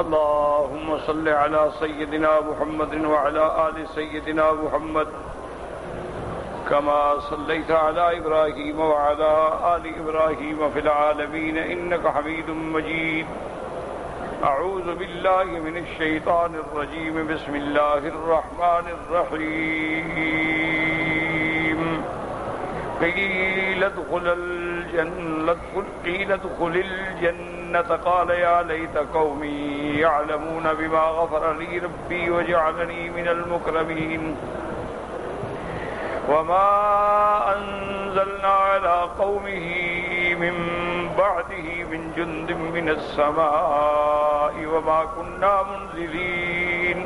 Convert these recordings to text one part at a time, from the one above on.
اللهم صل على سيدنا محمد وعلى آل سيدنا محمد كما صليت على إبراهيم وعلى آل إبراهيم في العالمين إنك حميد مجيد. أعوذ بالله من الشيطان الرجيم. بسم الله الرحمن الرحيم. قيل ادخل الجنة قال يا ليت قومي يعلمون بما غفر لي ربي وجعلني من المكرمين. وما أنزلنا على قومه من بعده من جند من السماء وما كنا منزلين.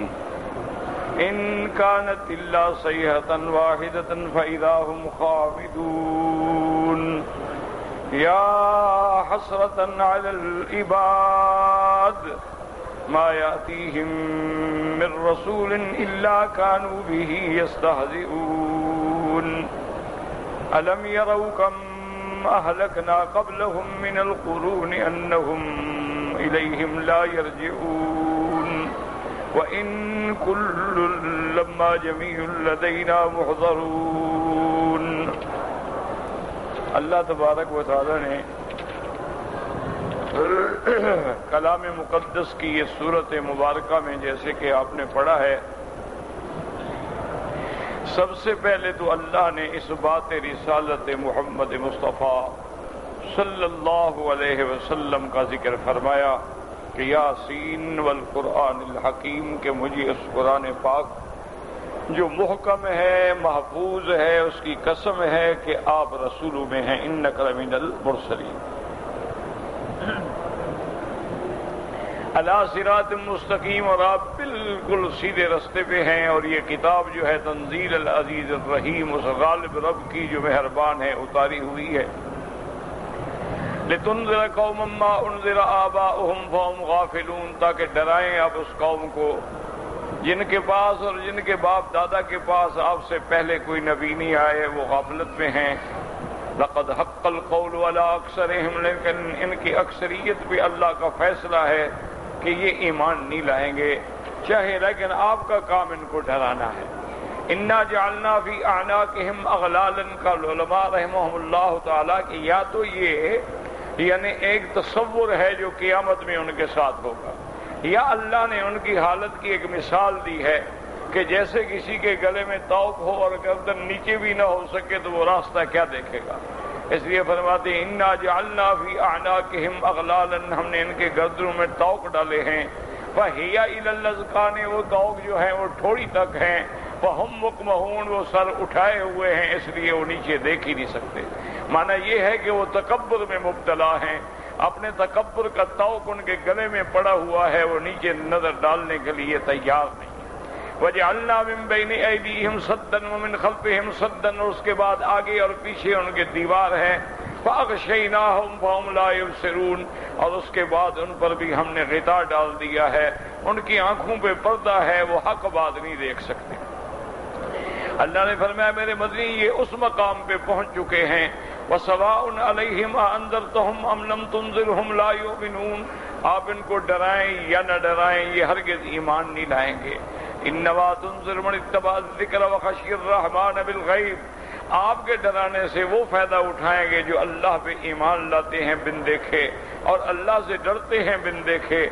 إن كانت إلا صيحة واحدة فإذا هم خامدون. يا حسرة على العباد ما يأتيهم من رسول إلا كانوا به يستهزئون. ألم يروا كم أهلكنا قبلهم من القرون أنهم إليهم لا يرجعون. وإن كل لما جميع لدينا محضرون. اللہ تبارک و تعالی نے کلام مقدس کی یہ سورت مبارکہ میں جیسے کہ آپ نے پڑھا ہے، سب سے پہلے تو اللہ نے اس بات رسالت محمد مصطفیٰ صلی اللہ علیہ وسلم کا ذکر فرمایا کہ یاسین والقرآن الحکیم، کہ مجھے اس قرآن پاک جو محکم ہے، محفوظ ہے، اس کی قسم ہے کہ آپ رسولوں میں ہیں، انک لمن المرسلین علی صراط مستقیم، اور آپ بالکل سیدھے رستے پہ ہیں. اور یہ کتاب جو ہے تنزیل العزیز الرحیم، اس غالب رب کی جو مہربان ہے اتاری ہوئی ہے. لتنذر قوما ما انذر آباؤہم فہم غافلون، تاکہ ڈرائیں آپ اس قوم کو جن کے پاس اور جن کے باپ دادا کے پاس آپ سے پہلے کوئی نبی نہیں آئے، وہ غفلت میں ہیں. لقد حق القول علی اکثرہم، لیکن ان کی اکثریت پہ اللہ کا فیصلہ ہے کہ یہ ایمان نہیں لائیں گے چاہے، لیکن آپ کا کام ان کو ڈرانا ہے. انا جعلنا فی اعناقہم اغلالا، کا علماء رحمہم اللہ تعالیٰ کہ یا تو یہ یعنی ایک تصور ہے جو قیامت میں ان کے ساتھ ہوگا، یا اللہ نے ان کی حالت کی ایک مثال دی ہے کہ جیسے کسی کے گلے میں توق ہو اور گردن نیچے بھی نہ ہو سکے تو وہ راستہ کیا دیکھے گا. اس لیے فرماتے ہیں انا جعلنا فی اعناقہم اغلالا، ہم نے ان کے گردنوں میں توق ڈالے ہیں. فہی الی الاذقان، وہ توق جو ہیں وہ ٹھوڑی تک ہیں. فہم مقمحون، وہ سر اٹھائے ہوئے ہیں، اس لیے وہ نیچے دیکھ ہی نہیں سکتے. معنی یہ ہے کہ وہ تکبر میں مبتلا ہیں، اپنے تکبر کا توق ان کے گلے میں پڑا ہوا ہے، وہ نیچے نظر ڈالنے کے لیے تیار نہیں. وَجَعَلْنَا مِن بَيْنِ أَيْدِيهِمْ سَدًّا وَمِنْ خَلْفِهِمْ سَدًّا، اور اس کے بعد آگے اور پیچھے ان کے دیوار ہیں. فَأَغْشَيْنَاهُمْ فَهُمْ لَا يُبْصِرُونَ، اور اس کے بعد ان پر بھی ہم نے غطا ڈال دیا ہے، ان کی آنکھوں پہ پردہ ہے، وہ حق بات نہیں دیکھ سکتے. اللہ نے فرمایا میرے مدنی یہ اس مقام پہ پہنچ چکے ہیں. وَسَوَاءٌ عَلَيْهِمْ أَأَنذَرْتَهُمْ أَمْ لَمْ تُنذِرْهُمْ لَا يُؤْمِنُونَ، آپ ان کو ڈرائیں یا نہ ڈرائیں یہ ہرگز ایمان نہیں لائیں گے. إِنَّمَا تُنذِرُ مَنِ اتَّبَعَ الذِّكْرَ وَخَشِيَ الرَّحْمَنَ بِالْغَيْبِ، آپ کے ڈرانے سے وہ فائدہ اٹھائیں گے جو اللہ پہ ایمان لاتے ہیں بن دیکھے اور اللہ سے ڈرتے ہیں بن دیکھے،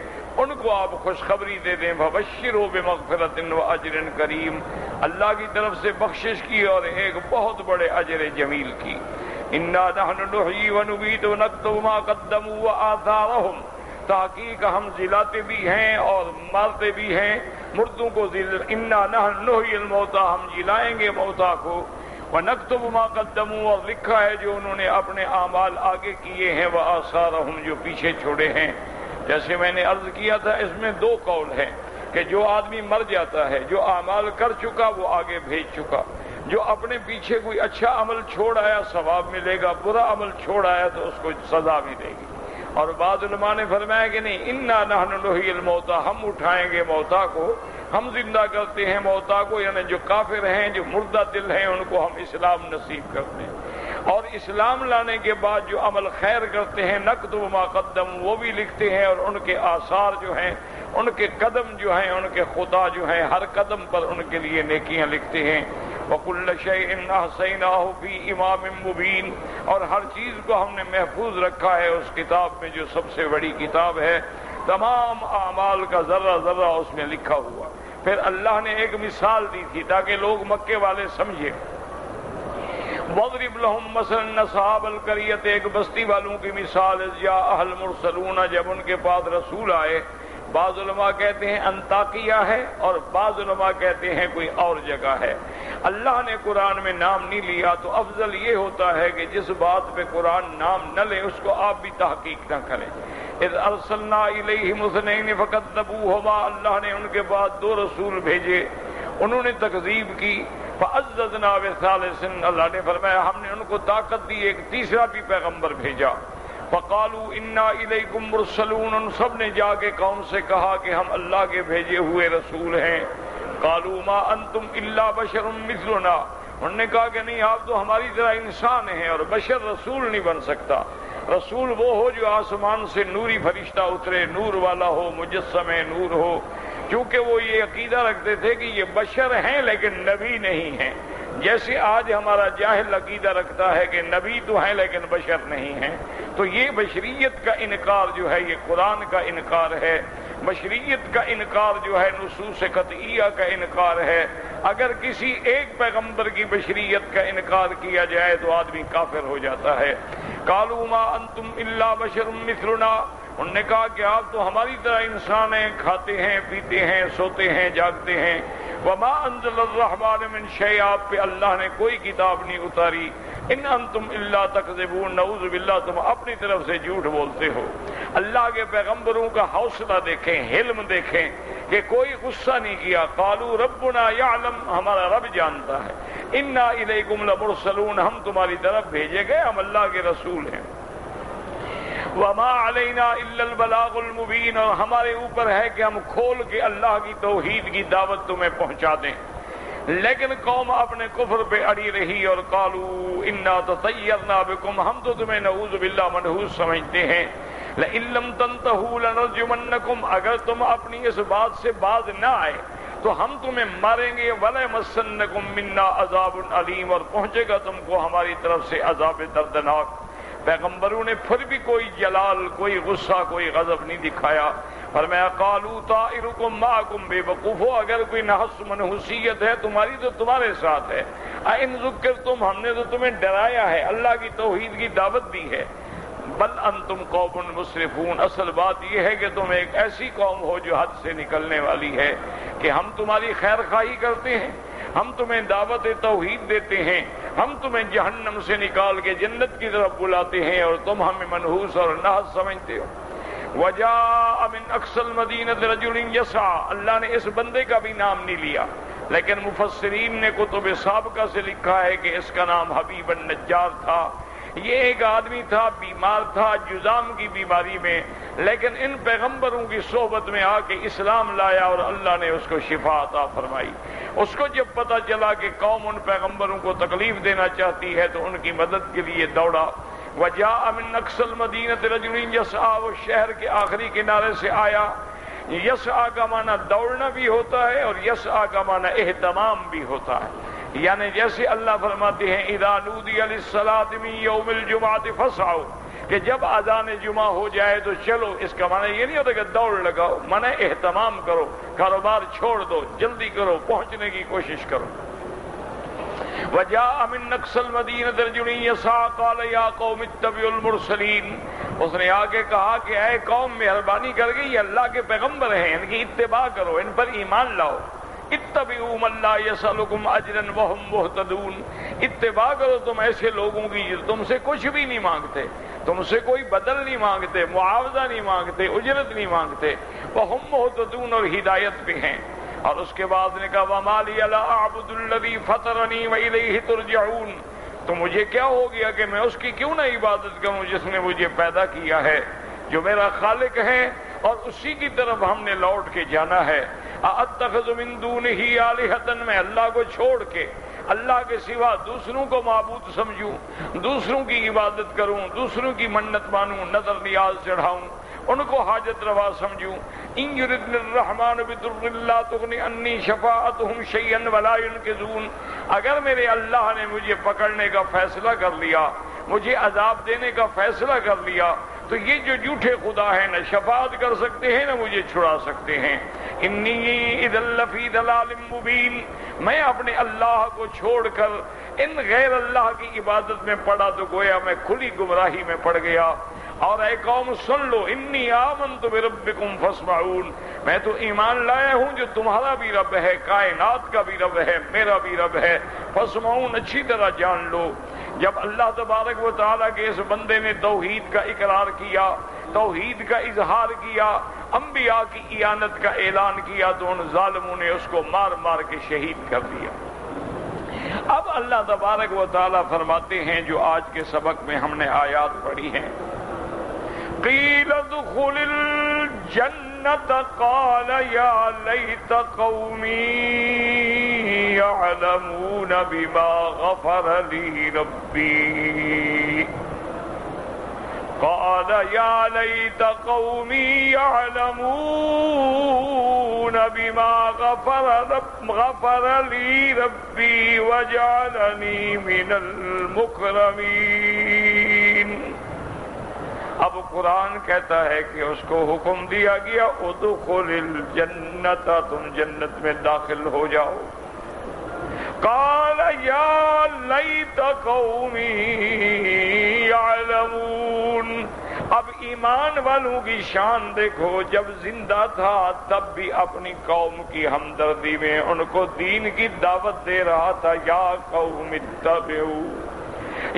ان کو آپ خوشخبری دے دیں. فَبَشِّرْهُ بِمَغْفِرَةٍ وَأَجْرٍ كَرِيمٍ، اللہ کی طرف سے بخشش کی اور ایک بہت بڑے اجر جمیل کی. إِنَّا نَحْنُ نُحْيِي وَنُمِيتُ وَنَكْتُبُ مَا قَدَّمُوا وَآثَارَهُمْ، تحقیق ہم جلاتے بھی ہیں اور مارتے بھی ہیں مردوں کو. انا نحن نحیی الموتى، ہم جلائیں گے موتا کو. ونکتب ما قدموا، اور لکھا ہے جو انہوں نے اپنے اعمال آگے کیے ہیں، وآثارہم، جو پیچھے چھوڑے ہیں. جیسے میں نے عرض کیا تھا اس میں دو قول ہیں کہ جو آدمی مر جاتا ہے، جو اعمال کر چکا وہ آگے بھیج چکا، جو اپنے پیچھے کوئی اچھا عمل چھوڑ آیا ثواب ملے گا، برا عمل چھوڑ آیا تو اس کو سزا بھی دے گی. اور بعض علماء نے فرمایا کہ نہیں، انا نحن نحیی الموتى، ہم اٹھائیں گے موتا کو، ہم زندہ کرتے ہیں موتا کو، یعنی جو کافر ہیں، جو مردہ دل ہیں، ان کو ہم اسلام نصیب کرتے ہیں. اور اسلام لانے کے بعد جو عمل خیر کرتے ہیں، نکتب ما قدم، وہ بھی لکھتے ہیں، اور ان کے آثار جو ہیں ان کے قدم جو ہیں، ان کے خدا جو ہیں، ہر قدم پر ان کے لیے نیکیاں لکھتے ہیں۔ وَكُلَّ شَيْءٍ أَحْصَيْنَاهُ فِي إِمَامٍ مُبِينٍ، اور ہر چیز کو ہم نے محفوظ رکھا ہے اس کتاب میں جو سب سے بڑی کتاب ہے، تمام اعمال کا ذرہ ذرہ اس میں لکھا ہوا۔ پھر اللہ نے ایک مثال دی تھی تاکہ لوگ مکے والے سمجھے۔ وَاضْرِبْ لَهُم مَثَلًا أَصْحَابَ الْقَرْيَةِ، ایک بستی والوں کی مثال، إِذْ جَاءَهَا الْمُرْسَلُونَ، جب ان کے پاس رسول آئے۔ بعض علماء کہتے ہیں انطاکیہ ہے اور بعض علماء کہتے ہیں کوئی اور جگہ ہے۔ اللہ نے قرآن میں نام نہیں لیا تو افضل یہ ہوتا ہے کہ جس بات پہ قرآن نام نہ لے اس کو آپ بھی تحقیق نہ کریں۔ اذ ارسلنا الیہم اثنین فکذبوہما، اللہ نے ان کے بعد 2 رسول بھیجے، انہوں نے تکذیب کی۔ فعززنا بثالث، اللہ نے فرمایا ہم نے ان کو طاقت دی، ایک تیسرا بھی پیغمبر بھیجا۔ فقالوا انا الیکم مرسلون، ان سب نے جا کے قوم سے کہا کہ ہم اللہ کے بھیجے ہوئے رسول ہیں۔ قالوا ما انتم الا بشر مثلنا، انہوں نے کہا کہ نہیں آپ تو ہماری طرح انسان ہیں، اور بشر رسول نہیں بن سکتا۔ رسول وہ ہو جو آسمان سے نوری فرشتہ اترے، نور والا ہو، مجسم نور ہو، کیونکہ وہ یہ عقیدہ رکھتے تھے کہ یہ بشر ہیں لیکن نبی نہیں ہیں، جیسے آج ہمارا جاہل عقیدہ رکھتا ہے کہ نبی تو ہیں لیکن بشر نہیں ہیں۔ تو یہ بشریت کا انکار جو ہے یہ قرآن کا انکار ہے، بشریت کا انکار جو ہے نصوص قطعیہ کا انکار ہے۔ اگر کسی ایک پیغمبر کی بشریت کا انکار کیا جائے تو آدمی کافر ہو جاتا ہے۔ قالوا ما انتم الا بشر مثلنا، انہوں نے کہا کہ آپ تو ہماری طرح انسان ہیں، کھاتے ہیں، پیتے ہیں، سوتے ہیں، جاگتے ہیں۔ وما انزل الرحمن من شیء، آپ پہ اللہ نے کوئی کتاب نہیں اتاری۔ ان انتم الا تکذبون، نعوذ باللہ تم اپنی طرف سے جھوٹ بولتے ہو۔ اللہ کے پیغمبروں کا حوصلہ دیکھیں، حلم دیکھیں کہ کوئی غصہ نہیں کیا۔ قالوا ربنا یعلم، ہمارا رب جانتا ہے۔ انا الیکم لمرسلون، ہم تمہاری طرف بھیجے گئے، ہم اللہ کے رسول ہیں۔ وما علینا الا البلاغ المبین، اور ہمارے اوپر ہے کہ ہم کھول کے اللہ کی توحید کی دعوت تمہیں پہنچا دیں۔ لیکن قوم اپنے کفر پہ اڑی رہی اور قالوا انا تطیرنا بکم، ہم تو تمہیں نعوذ باللہ منحوس سمجھتے ہیں۔ لئن لم تنتہوا لنرجمنکم، اگر تم اپنی اس بات سے باز نہ آئے تو ہم تمہیں ماریں گے۔ وَلَيَمَسَّنَّكُم مِّنَّا عَذَابٌ عَلِيمٌ، اور پہنچے گا تم کو ہماری طرف سے عذاب دردناک۔ پیغمبروں نے پھر بھی کوئی جلال، کوئی غصہ، کوئی غضب نہیں دکھایا۔ فرمایا قالوا طائرکم معکم، بے وقوفو اگر کوئی نحس منحوسیت ہے تمہاری تو تمہارے ساتھ ہے۔ اَإِن ذُكِّرْتُمْ، ہم نے تو تمہیں ڈرایا ہے، اللہ کی توحید کی دعوت دی ہے۔ بل انتم قوم مسرفون، اصل بات یہ ہے کہ تم ایک ایسی قوم ہو جو حد سے نکلنے والی ہے کہ ہم تمہاری خیر خواہی کرتے ہیں، ہم تمہیں دعوت توحید دیتے ہیں، ہم تمہیں جہنم سے نکال کے جنت کی طرف بلاتے ہیں اور تم ہمیں منحوس اور ناحق سمجھتے ہو۔ وجاء من اقصى المدینة رجل یسعى، اللہ نے اس بندے کا بھی نام نہیں لیا، لیکن مفسرین نے کتب سابقہ سے لکھا ہے کہ اس کا نام حبیب النجار تھا۔ یہ ایک آدمی تھا، بیمار تھا جذام کی بیماری میں، لیکن ان پیغمبروں کی صحبت میں آ کے اسلام لایا اور اللہ نے اس کو شفا عطا فرمائی۔ اس کو جب پتہ چلا کہ قوم ان پیغمبروں کو تکلیف دینا چاہتی ہے تو ان کی مدد کے لیے دوڑا۔ وجاء من اقصى المدینة رجل یسعى، وہ شہر کے آخری کنارے سے آیا۔ یسعى کا معنی دوڑنا بھی ہوتا ہے اور یسعى کا معنی اہتمام بھی ہوتا ہے، یعنی جیسے اللہ فرماتے ہیں اذا نودی للصلاة من یوم الجمعة فاسعوا، کہ جب اذان جمعہ ہو جائے تو چلو۔ اس کا معنی یہ نہیں ہوتا کہ دوڑ لگاؤ، معنی اہتمام کرو، کاروبار چھوڑ دو، جلدی کرو، پہنچنے کی کوشش کرو۔ وجاء من اقصى المدینة رجل یسعى قال یا قوم اتبعوا المرسلین، اس نے آگے کہا کہ اے قوم مہربانی کر کے یہ اللہ کے پیغمبر ہیں، ان کی اتباع کرو، ان پر ایمان لاؤ۔ اتبعوا من لا يسألكم اجرا وهم مهتدون، اتباع کرو تم ایسے لوگوں کی جو تم سے کچھ بھی نہیں مانگتے، تم سے کوئی بدل نہیں مانگتے، معاوضہ نہیں مانگتے، اجرت نہیں مانگتے، وهم مهتدون، اور ہدایت پہ ہیں۔ اور اس کے بعد نے کہا وما لي لا اعبد الذي فطرني واليه ترجعون، تو مجھے کیا ہو گیا کہ میں اس کی کیوں نہ عبادت کروں جس نے مجھے پیدا کیا ہے، جو میرا خالق ہے، اور اسی کی طرف ہم نے لوٹ کے جانا ہے۔ اتخذ من دونہ آلہۃ، میں اللہ کو چھوڑ کے اللہ کے سوا دوسروں کو معبود سمجھوں، دوسروں کی عبادت کروں، دوسروں کی منت مانوں، نظر نیاز چڑھاؤں، ان کو حاجت روا سمجھوں۔ ان یردن الرحمن بضر لا تغن عنی شفاعتهم شیئا ولا ینقذون، اگر میرے اللہ نے مجھے پکڑنے کا فیصلہ کر لیا، مجھے عذاب دینے کا فیصلہ کر لیا، تو یہ جو جھوٹے خدا ہیں نہ شفاعت کر سکتے ہیں نہ مجھے چھڑا سکتے ہیں۔ انی اذا لفی ضلال مبین، میں اپنے اللہ کو چھوڑ کر ان غیر اللہ کی عبادت میں پڑا تو گویا میں کھلی گمراہی میں پڑ گیا۔ اور اے قوم سن لو، انی آمنت بربکم فاسمعون، میں تو ایمان لایا ہوں جو تمہارا بھی رب ہے، کائنات کا بھی رب ہے، میرا بھی رب ہے، فاسمعون، اچھی طرح جان لو۔ جب اللہ تبارک و تعالیٰ کے اس بندے نے توحید کا اقرار کیا، توحید کا اظہار کیا، انبیاء کی اعانت کا اعلان کیا، تو ان ظالموں نے اس کو مار مار کے شہید کر دیا۔ اب اللہ تبارک و تعالیٰ فرماتے ہیں جو آج کے سبق میں ہم نے آیات پڑھی ہیں، قیل ادخل الجنۃ قال یا لیت قومی یعلمون بما غفر لی ربی، قال یا لیت قومی یعلمون بما غفر لی ربی وجعلنی من المکرمین۔ اب قرآن کہتا ہے کہ اس کو حکم دیا گیا ادخل الجنت، تم جنت میں داخل ہو جاؤ۔ قال یا لیت قومی یعلمون، اب ایمان والوں کی شان دیکھو، جب زندہ تھا تب بھی اپنی قوم کی ہمدردی میں ان کو دین کی دعوت دے رہا تھا، یا قوم اتبعوا،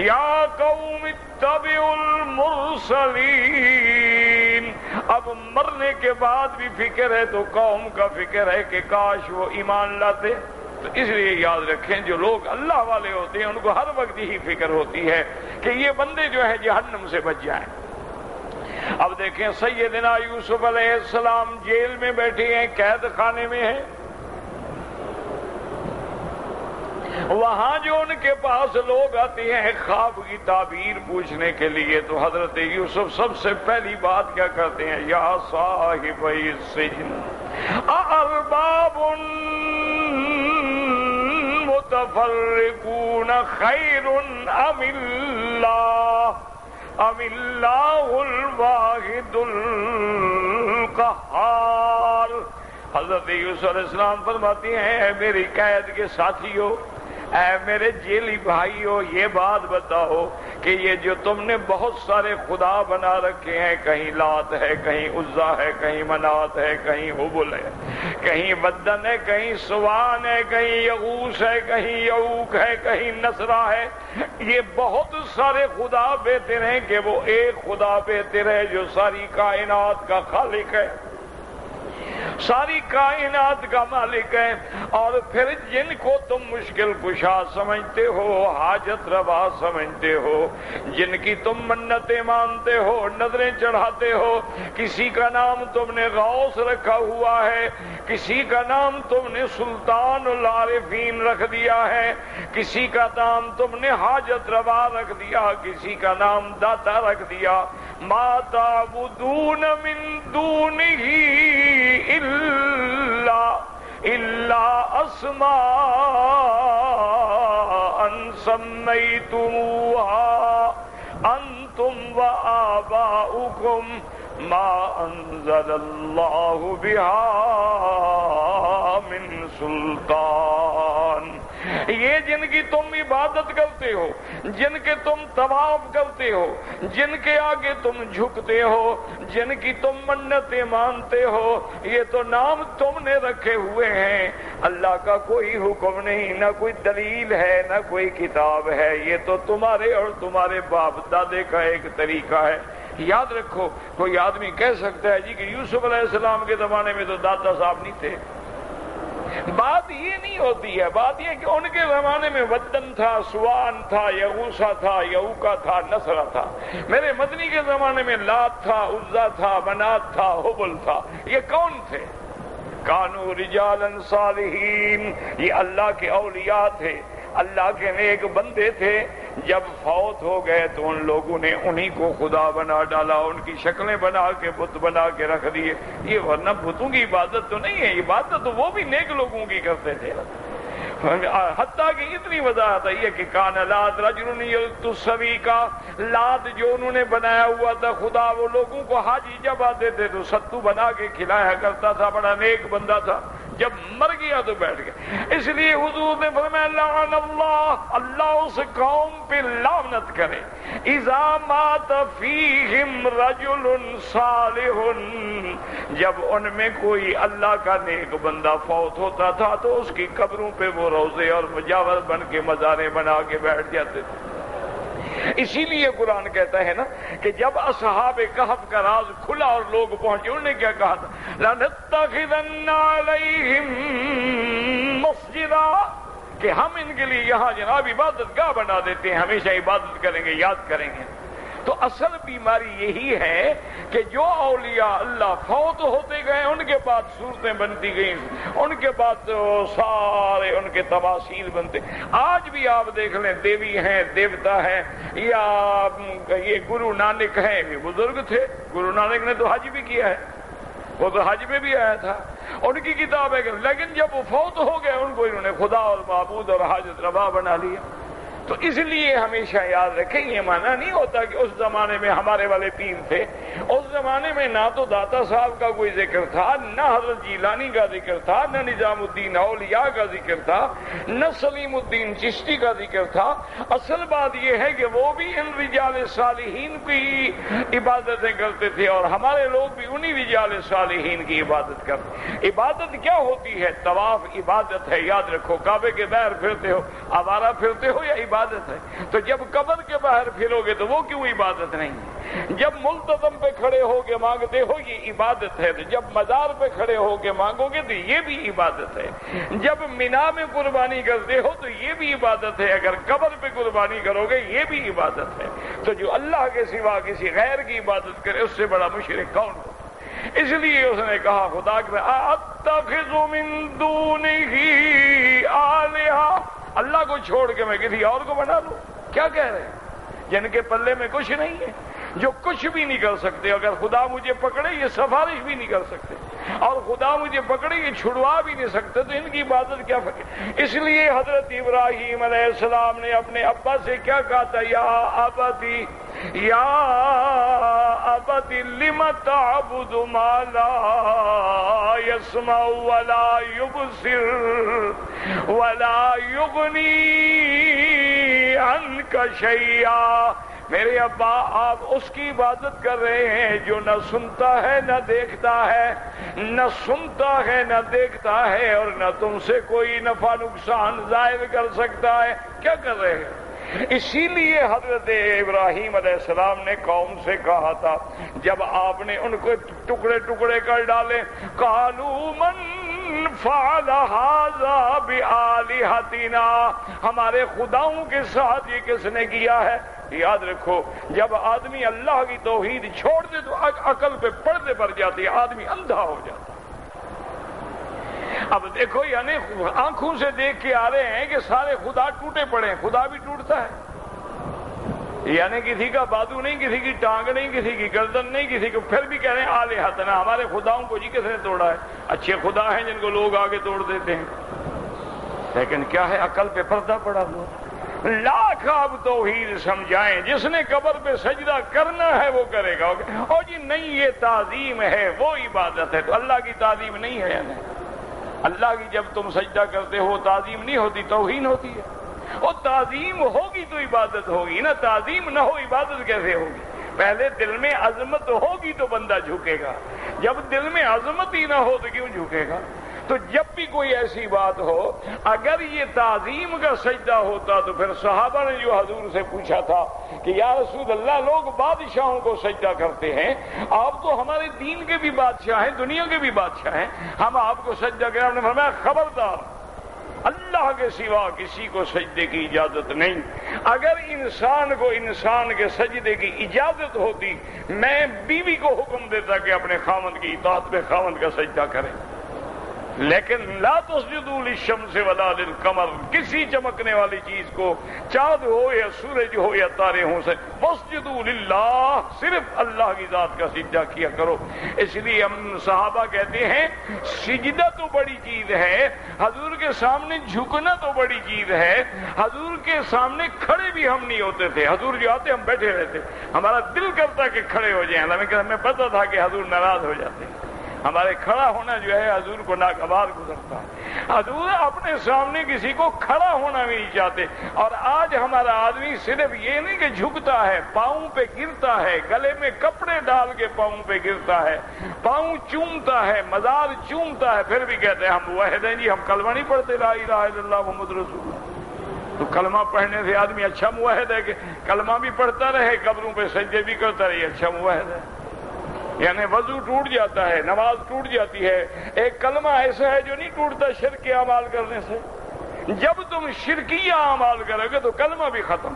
یا قوم اتبعوا المرسلین۔ اب مرنے کے بعد بھی فکر ہے تو قوم کا فکر ہے کہ کاش وہ ایمان لاتے۔ تو اس لیے یاد رکھیں جو لوگ اللہ والے ہوتے ہیں ان کو ہر وقت یہی فکر ہوتی ہے کہ یہ بندے جو ہیں جہنم سے بچ جائیں۔ اب دیکھیں سیدنا یوسف علیہ السلام جیل میں بیٹھے ہیں، قید خانے میں ہیں، وہاں جو ان کے پاس لوگ آتے ہیں خواب کی تعبیر پوچھنے کے لیے، تو حضرت یوسف سب سے پہلی بات کیا کرتے ہیں، یا صاحب السجن اارباب متفرقون خیر ام اللہ الواحد القہار۔ حضرت یوسف علیہ السلام فرماتے ہیں، اے میری قید کے ساتھیو، اے میرے جیلی بھائیو، یہ بات بتاؤ کہ یہ جو تم نے بہت سارے خدا بنا رکھے ہیں، کہیں لات ہے، کہیں عزا ہے، کہیں منات ہے، کہیں حبل ہے، کہیں بدن ہے، کہیں سوان ہے، کہیں یغوث ہے، کہیں یعوق ہے، کہیں نصرہ ہے، یہ بہت سارے خدا بہتر ہیں کہ وہ ایک خدا بہتر ہے جو ساری کائنات کا خالق ہے، ساری کائنات کا مالک ہے۔ اور پھر جن کو تم مشکل کشا سمجھتے ہو، حاجت روا سمجھتے ہو، جن کی تم منتیں مانتے ہو، نظریں چڑھاتے ہو، کسی کا نام تم نے غوث رکھا ہوا ہے، کسی کا نام تم نے سلطان العارفین رکھ دیا ہے، کسی کا نام تم نے حاجت روا رکھ دیا، کسی کا نام داتا رکھ دیا، ما تعبدون من دونہ إلا أسماء سميتموها أنتم وآباؤكم ما أنزل الله بها من سلطان۔ یہ جن کی تم عبادت کرتے ہو، جن کے تم طواف کرتے ہو، جن کے آگے تم جھکتے ہو، جن کی تم منتیں مانتے ہو، یہ تو نام تم نے رکھے ہوئے ہیں، اللہ کا کوئی حکم نہیں، نہ کوئی دلیل ہے، نہ کوئی کتاب ہے، یہ تو تمہارے اور تمہارے باپ دادے کا ایک طریقہ ہے۔ یاد رکھو، کوئی آدمی کہہ سکتا ہے جی کہ یوسف علیہ السلام کے زمانے میں تو داتا صاحب نہیں تھے، بات یہ نہیں ہوتی ہے، بات یہ کہ ان کے زمانے میں ودن تھا، سوان تھا، یغوسا تھا، یعوقا تھا، نصرہ تھا۔ میرے مدنی کے زمانے میں لات تھا، عزا تھا، منات تھا، حبل تھا۔ یہ کون تھے؟ کانوا رجالا صالحین، یہ اللہ کے اولیاء تھے، اللہ کے نیک بندے تھے، جب فوت ہو گئے تو ان لوگوں نے انہی کو خدا بنا ڈالا، ان کی شکلیں بنا کے بت بنا کے رکھ دیے۔ یہ ورنہ بتوں کی عبادت تو نہیں ہے، عبادت تو وہ بھی نیک لوگوں کی کرتے تھے۔ حتیٰ کہ اتنی وضاحت ہے کہ کان لات رجل یلتسوی کا لات جو انہوں نے بنایا ہوا تھا خدا، وہ لوگوں کو حاجی جب آتے تھے تو ستو بنا کے کھلایا کرتا تھا، بڑا نیک بندہ تھا، جب مر گیا تو بیٹھ گیا۔ اس لیے حضور نے فرمایا لعن اللہ، اللہ اس قوم پہ لعنت کرے، اذا مات فیہم رجل صالح، جب ان میں کوئی اللہ کا نیک بندہ فوت ہوتا تھا تو اس کی قبروں پہ وہ روضے اور مجاور بن کے مزاریں بنا کے بیٹھ جاتے تھے۔ اسی لیے قرآن کہتا ہے نا کہ جب اصحاب کہف کا راز کھلا اور لوگ پہنچے، انہوں نے کیا کہا تھا؟ لَنَتَّخِذَنَّ عَلَيْهِمْ مَسْجِدًا، کہ ہم ان کے لیے یہاں جناب عبادت گاہ بنا دیتے ہیں، ہمیشہ عبادت کریں گے، یاد کریں گے۔ تو اصل بیماری یہی ہے کہ جو اولیاء اللہ فوت ہوتے گئے ان کے بعد صورتیں بنتی گئیں، ان کے بعد سارے ان کے تماثیل بنتے۔ آج بھی آپ دیکھ لیں، دیوی ہیں، دیوتا ہیں، یا یہ گرو نانک ہیں، یہ بزرگ تھے، گرو نانک نے تو حج بھی کیا ہے، وہ تو حج میں بھی آیا تھا، ان کی کتاب ہے، لیکن جب وہ فوت ہو گئے ان کو انہوں نے خدا اور معبود اور حاجت روا بنا لیا۔ تو اس لیے ہمیشہ یاد رکھیں، یہ معنی نہیں ہوتا کہ اس زمانے میں ہمارے والے پیر تھے، اس زمانے میں نہ تو داتا صاحب کا کوئی ذکر تھا، نہ حضرت جیلانی کا ذکر تھا، نہ نظام الدین اولیاء کا ذکر تھا، نہ سلیم الدین چشتی کا ذکر تھا۔ اصل بات یہ ہے کہ وہ بھی ان رجال صالحین کی عبادتیں کرتے تھے اور ہمارے لوگ بھی انہی رجال صالحین کی عبادت کرتے۔ عبادت کیا ہوتی ہے؟ طواف عبادت ہے، یاد رکھو، کعبے کے باہر پھرتے ہو، آوارہ پھرتے ہو یا عبادت ہے؟ تو جب قبر کے باہر پھرو گے تو وہ کیوں عبادت نہیں ہے؟ جب ملتزم پہ کھڑے ہو کے مانگتے ہو یہ عبادت ہے، تو جب مزار پہ کھڑے ہو کے مانگو گے تو یہ بھی عبادت ہے، جب مینا میں قربانی کرتے ہو تو یہ بھی عبادت ہے، اگر قبر پہ قربانی کرو گے یہ بھی عبادت ہے۔ تو جو اللہ کے سوا کسی غیر کی عبادت کرے اس سے بڑا مشرک کون ہو؟ اس لیے اس نے کہا خدا کے اتخذ من دونہ آلہہ، اللہ کو چھوڑ کے میں کسی اور کو بنا لوں؟ کیا کہہ رہے ہیں؟ جن کے پلے میں کچھ نہیں ہے، جو کچھ بھی نہیں کر سکتے، اگر خدا مجھے پکڑے یہ سفارش بھی نہیں کر سکتے، اور خدا مجھے پکڑے یہ چھڑوا بھی نہیں سکتے، تو ان کی عبادت کیا فکر؟ اس لیے حضرت ابراہیم علیہ السلام نے اپنے ابا سے کیا کہا تھا؟ یا ابتی، یا ابت لم تعبد ما لا يسمع ولا يبصر ولا يغني عنك شيئا، میرے ابا آپ اس کی عبادت کر رہے ہیں جو نہ سنتا ہے نہ دیکھتا ہے، نہ سنتا ہے نہ دیکھتا ہے، اور نہ تم سے کوئی نفع نقصان ظاہر کر سکتا ہے۔ کیا کر رہے ہیں؟ اسی لیے حضرت ابراہیم علیہ السلام نے قوم سے کہا تھا جب آپ نے ان کو ٹکڑے ٹکڑے کر ڈالے، قالوا من فعل هذا بآلہتنا، ہمارے خداؤں کے ساتھ یہ کس نے کیا ہے؟ یاد رکھو، جب آدمی اللہ کی توحید چھوڑ دے تو عقل پہ پردے پڑ جاتی ہے، آدمی اندھا ہو جاتا ہے۔ اب دیکھو، یعنی آنکھوں سے دیکھ کے آ رہے ہیں کہ سارے خدا ٹوٹے پڑے ہیں، خدا بھی ٹوٹتا ہے، یعنی کسی کا بازو نہیں، کسی کی ٹانگ نہیں، کسی کی گردن نہیں، کسی کو، پھر بھی کہہ رہے ہیں آلہتنا، ہمارے خداؤں کو جی کس نے توڑا ہے؟ اچھے خدا ہیں جن کو لوگ آگے توڑ دیتے ہیں، لیکن کیا ہے؟ عقل پہ پردہ پڑا ہوا۔ لاکھ آپ توحید سمجھائیں، جس نے قبر پہ سجدہ کرنا ہے وہ کرے گا، اور جی نہیں یہ تعظیم ہے، وہ عبادت ہے، تو اللہ کی تعظیم نہیں ہے یعنی اللہ کی جب تم سجدہ کرتے ہو تعظیم نہیں ہوتی، توہین ہوتی ہے، اور تعظیم ہوگی تو عبادت ہوگی نا، تعظیم نہ ہو عبادت کیسے ہوگی؟ پہلے دل میں عظمت ہوگی تو بندہ جھکے گا، جب دل میں عظمت ہی نہ ہو تو کیوں جھکے گا؟ تو جب بھی کوئی ایسی بات ہو، اگر یہ تعظیم کا سجدہ ہوتا تو پھر صحابہ نے جو حضور سے پوچھا تھا کہ یا رسول اللہ لوگ بادشاہوں کو سجدہ کرتے ہیں، آپ تو ہمارے دین کے بھی بادشاہ ہیں، دنیا کے بھی بادشاہ ہیں، ہم آپ کو سجدہ کریں؟ آپ نے فرمایا خبردار، اللہ کے سوا کسی کو سجدے کی اجازت نہیں۔ اگر انسان کو انسان کے سجدے کی اجازت ہوتی، میں بیوی کو حکم دیتا کہ اپنے خاوند کی اطاعت میں خاوند کا سجدہ کریں، لیکن لا تسجدوا للشمس ولا للقمر، کسی چمکنے والی چیز کو، چاند ہو یا سورج ہو یا تارے ہوں سے، واسجدوا للہ، صرف اللہ کی ذات کا سجدہ کیا کرو۔ اس لیے ہم صحابہ کہتے ہیں سجدہ تو بڑی چیز ہے، حضور کے سامنے جھکنا تو بڑی چیز ہے، حضور کے سامنے کھڑے بھی ہم نہیں ہوتے تھے، حضور جو آتے ہم بیٹھے رہتے، ہمارا دل کرتا کہ کھڑے ہو جائیں، ہمیں پتہ تھا کہ حضور ناراض ہو جاتے، ہمارے کھڑا ہونا جو ہے حضور کو ناگوار گزرتا ہے، حضور اپنے سامنے کسی کو کھڑا ہونا بھی نہیں چاہتے۔ اور آج ہمارا آدمی صرف یہ نہیں کہ جھکتا ہے، پاؤں پہ گرتا ہے، گلے میں کپڑے ڈال کے پاؤں پہ گرتا ہے، پاؤں چومتا ہے، مزار چومتا ہے، پھر بھی کہتے ہیں ہم موحد ہیں جی، ہم کلمہ نہیں پڑھتے لا الہ الا اللہ محمد رسول اللہ۔ تو کلمہ پڑھنے سے آدمی اچھا موحد ہے کہ کلمہ بھی پڑھتا رہے، قبروں پہ سجدے بھی کرتا رہے، اچھا موحد ہے؟ یعنی وضو ٹوٹ جاتا ہے، نماز ٹوٹ جاتی ہے، ایک کلمہ ایسا ہے جو نہیں ٹوٹتا شرک کے اعمال کرنے سے۔ جب تم شرکیہ اعمال کرو گے تو کلمہ بھی ختم۔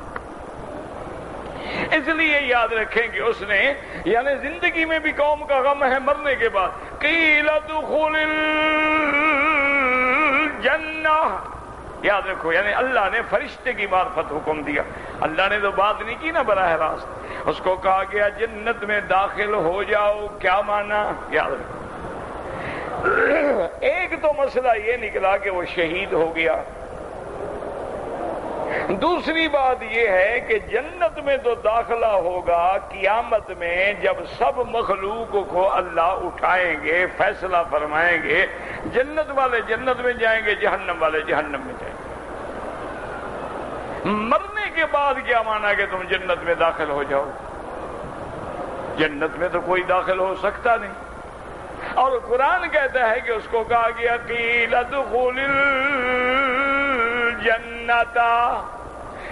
اس لیے یاد رکھیں کہ اس نے یعنی زندگی میں بھی قوم کا غم ہے، مرنے کے بعد قیل ادخل الجنہ، یاد رکھو، یعنی اللہ نے فرشتے کی معرفت حکم دیا، اللہ نے تو بات نہیں کی نا براہ راست، اس کو کہا گیا جنت میں داخل ہو جاؤ، کیا مانا یاد رکھو۔ ایک تو مسئلہ یہ نکلا کہ وہ شہید ہو گیا، دوسری بات یہ ہے کہ جنت میں تو داخلہ ہوگا قیامت میں، جب سب مخلوق کو اللہ اٹھائیں گے، فیصلہ فرمائیں گے، جنت والے جنت میں جائیں گے، جہنم والے جہنم میں جائیں گے۔ مرنے کے بعد کیا مانا کہ تم جنت میں داخل ہو جاؤ؟ جنت میں تو کوئی داخل ہو سکتا نہیں، اور قرآن کہتا ہے کہ اس کو کہا گیا قیل ادخل الجنت۔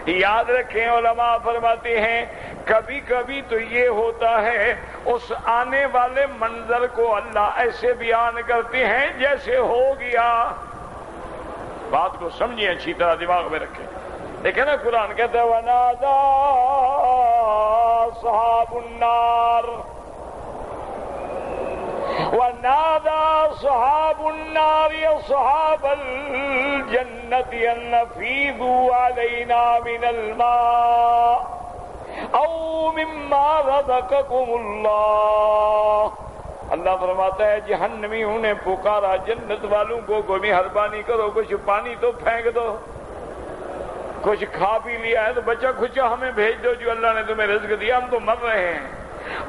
یاد رکھیں علماء فرماتے ہیں کبھی کبھی تو یہ ہوتا ہے اس آنے والے منظر کو اللہ ایسے بیان کرتے ہیں جیسے ہو گیا، بات کو سمجھیں اچھی طرح دماغ میں رکھیں۔ دیکھیں نا قرآن کہتا ہے وَنَادَى أَصْحَابُ النَّارِ وَنَادَى أَصْحَابُ النَّارِ أَصْحَابَ الْجَنَّةِ أَنْ أَفِيضُوا عَلَيْنَا مِنَ الْمَاءِ أَوْ مِمَّا رَزَقَكُمُ اللَّهُ۔ اللہ فرماتا ہے جہنمیوں نے پکارا جنت والوں کو کوئی مہربانی کرو، کچھ پانی تو پھینک دو، کچھ کھا پی لیا ہے تو بچہ کچھ ہمیں بھیج دو جو اللہ نے تمہیں رزق دیا، ہم تو مر رہے ہیں۔